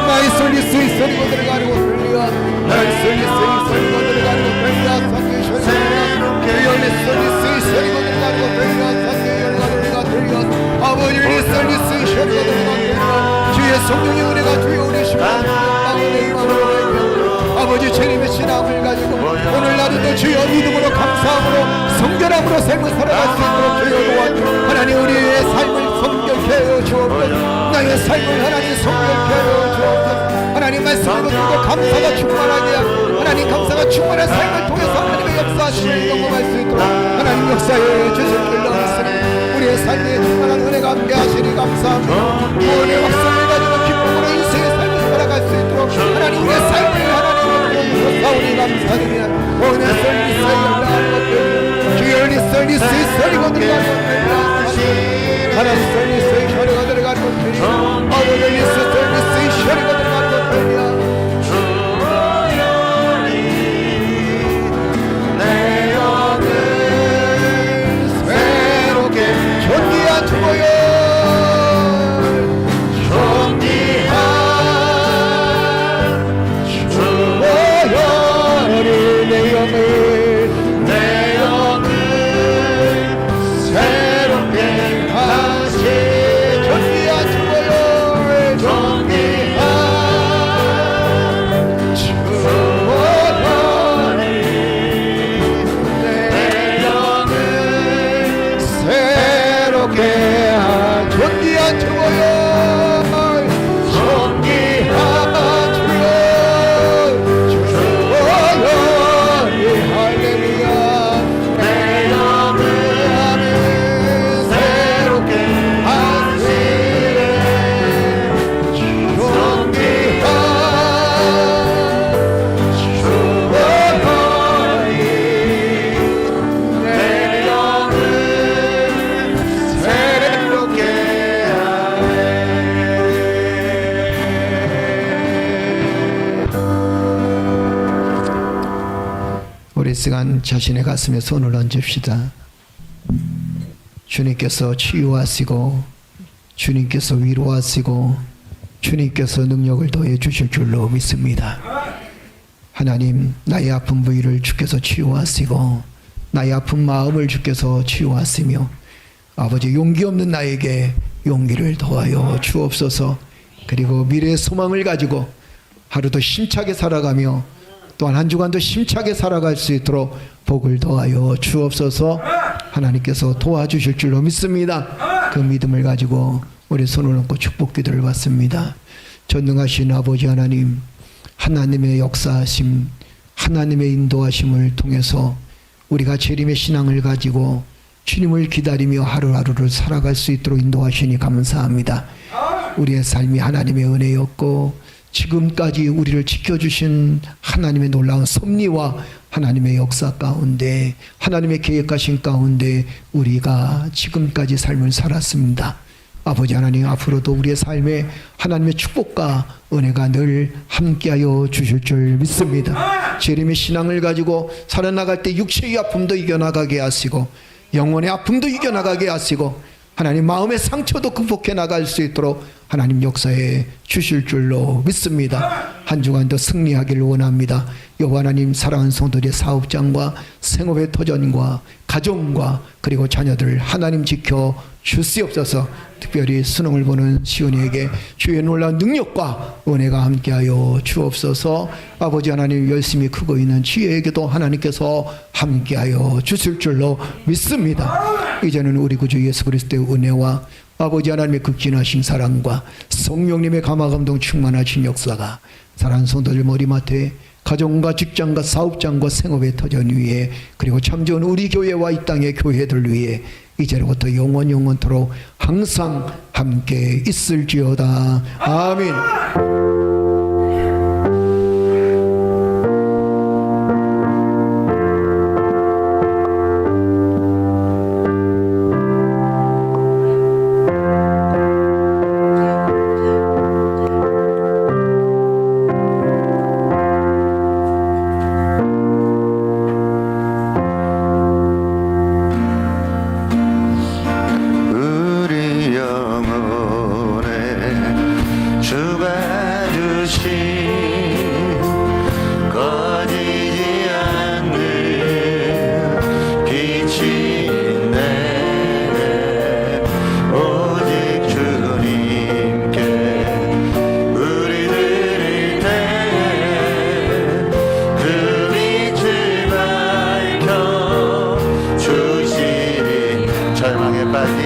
아버지 솔리스의 소리가 들어가고 들리었어. 하나님 솔리스의 소리가 들어가고 들리었어. 하나님 솔리스의 소리가 들어가고 하나님 솔리스의 소리가 들어가고 아버지 솔리스의 소리가 들어가고 주의 성령의 은혜가 주여 우리 아버지 주님의 신앙을 가지고 오늘 하루도 주여 믿음으로 감사함으로 성결함으로 삶을 살아갈 수 있도록 주여 도와주시고 하나님 우리의 삶을 성결케 하여 주옵소서. 나의 삶을 하나님 성결케 하여 주옵소서. 하나님 말씀을 듣고 감사가 충만하게 하고 하나님 감사가 충만한 삶을 통해서 하나님의 역사하심을 경험할 수 있도록 하나님 역사해 주실 줄 믿으니 우리의 삶에 충만한 은혜가 함께 하시니 감사합니다. 구원의 확신을 가지고 기쁨으로 인생의 삶을 살아갈 수 있도록 하나님 우리의 삶을 하나님으로 사오니 감사드리며 오늘 썰리스 연락한 것들 주연이 썰리스 썰리고 들어간 것들 하나님 썰리스 셔리가 들어간 것들이 아버지 썰리스 셔리가 들어간 것들이야. 존귀한 주보여 존귀한 주보여 내 영을 내 새롭게 한 존귀한 주여 존귀한 주여 주여 할렐루야 내 영을 새롭게 하시네 존귀한 주여 내 영을 새롭게 우리 시간 자신의 가슴에 손을 얹읍시다. 주님께서 치유하시고 주님께서 위로하시고 주님께서 능력을 더해 주실 줄로 믿습니다. 하나님, 나의 아픈 부위를 주께서 치유하시고 나의 아픈 마음을 주께서 치유하시며 아버지, 용기 없는 나에게 용기를 더하여 주옵소서. 그리고 미래의 소망을 가지고 하루도 힘차게 살아가며 또한 한 주간도 힘차게 살아갈 수 있도록 복을 더하여 주옵소서. 하나님께서 도와주실 줄로 믿습니다. 그 믿음을 가지고 우리 손을 얹고 축복 기도를 받습니다. 전능하신 아버지 하나님, 하나님의 역사하심, 하나님의 인도하심을 통해서 우리가 재림의 신앙을 가지고 주님을 기다리며 하루하루를 살아갈 수 있도록 인도하시니 감사합니다. 우리의 삶이 하나님의 은혜였고 지금까지 우리를 지켜주신 하나님의 놀라운 섭리와 하나님의 역사 가운데, 하나님의 계획하신 가운데 우리가 지금까지 삶을 살았습니다. 아버지 하나님, 앞으로도 우리의 삶에 하나님의 축복과 은혜가 늘 함께하여 주실 줄 믿습니다. 재림의 신앙을 가지고 살아나갈 때 육체의 아픔도 이겨나가게 하시고 영혼의 아픔도 이겨나가게 하시고 하나님 마음의 상처도 극복해 나갈 수 있도록 하나님 역사에 주실 줄로 믿습니다. 한 주간도 승리하기를 원합니다. 여호와 하나님, 사랑하는 성도들의 사업장과 생업의 터전과 가정과 그리고 자녀들 하나님 지켜 주시옵소서. 특별히 수능을 보는 시온이에게 주의 놀라운 능력과 은혜가 함께하여 주옵소서. 아버지 하나님, 열심히 크고 있는 지혜에게도 하나님께서 함께하여 주실 줄로 믿습니다. 이제는 우리 구주 예수 그리스도의 은혜와 아버지 하나님의 극진하신 사랑과 성령님의 감화감동 충만하신 역사가 사랑하는 성도들 머리맡에 가정과 직장과 사업장과 생업의 터전 위에 그리고 참 좋은 우리 교회와 이 땅의 교회들 위에 이제로부터 영원토록 항상 함께 있을지어다. 아멘. 우리 영혼에 주가 주신 꺼지지 않는 빛이 있네. 오직 주님께 우리 드릴 때 그 빛을 밝혀 주시니 절망에 빠진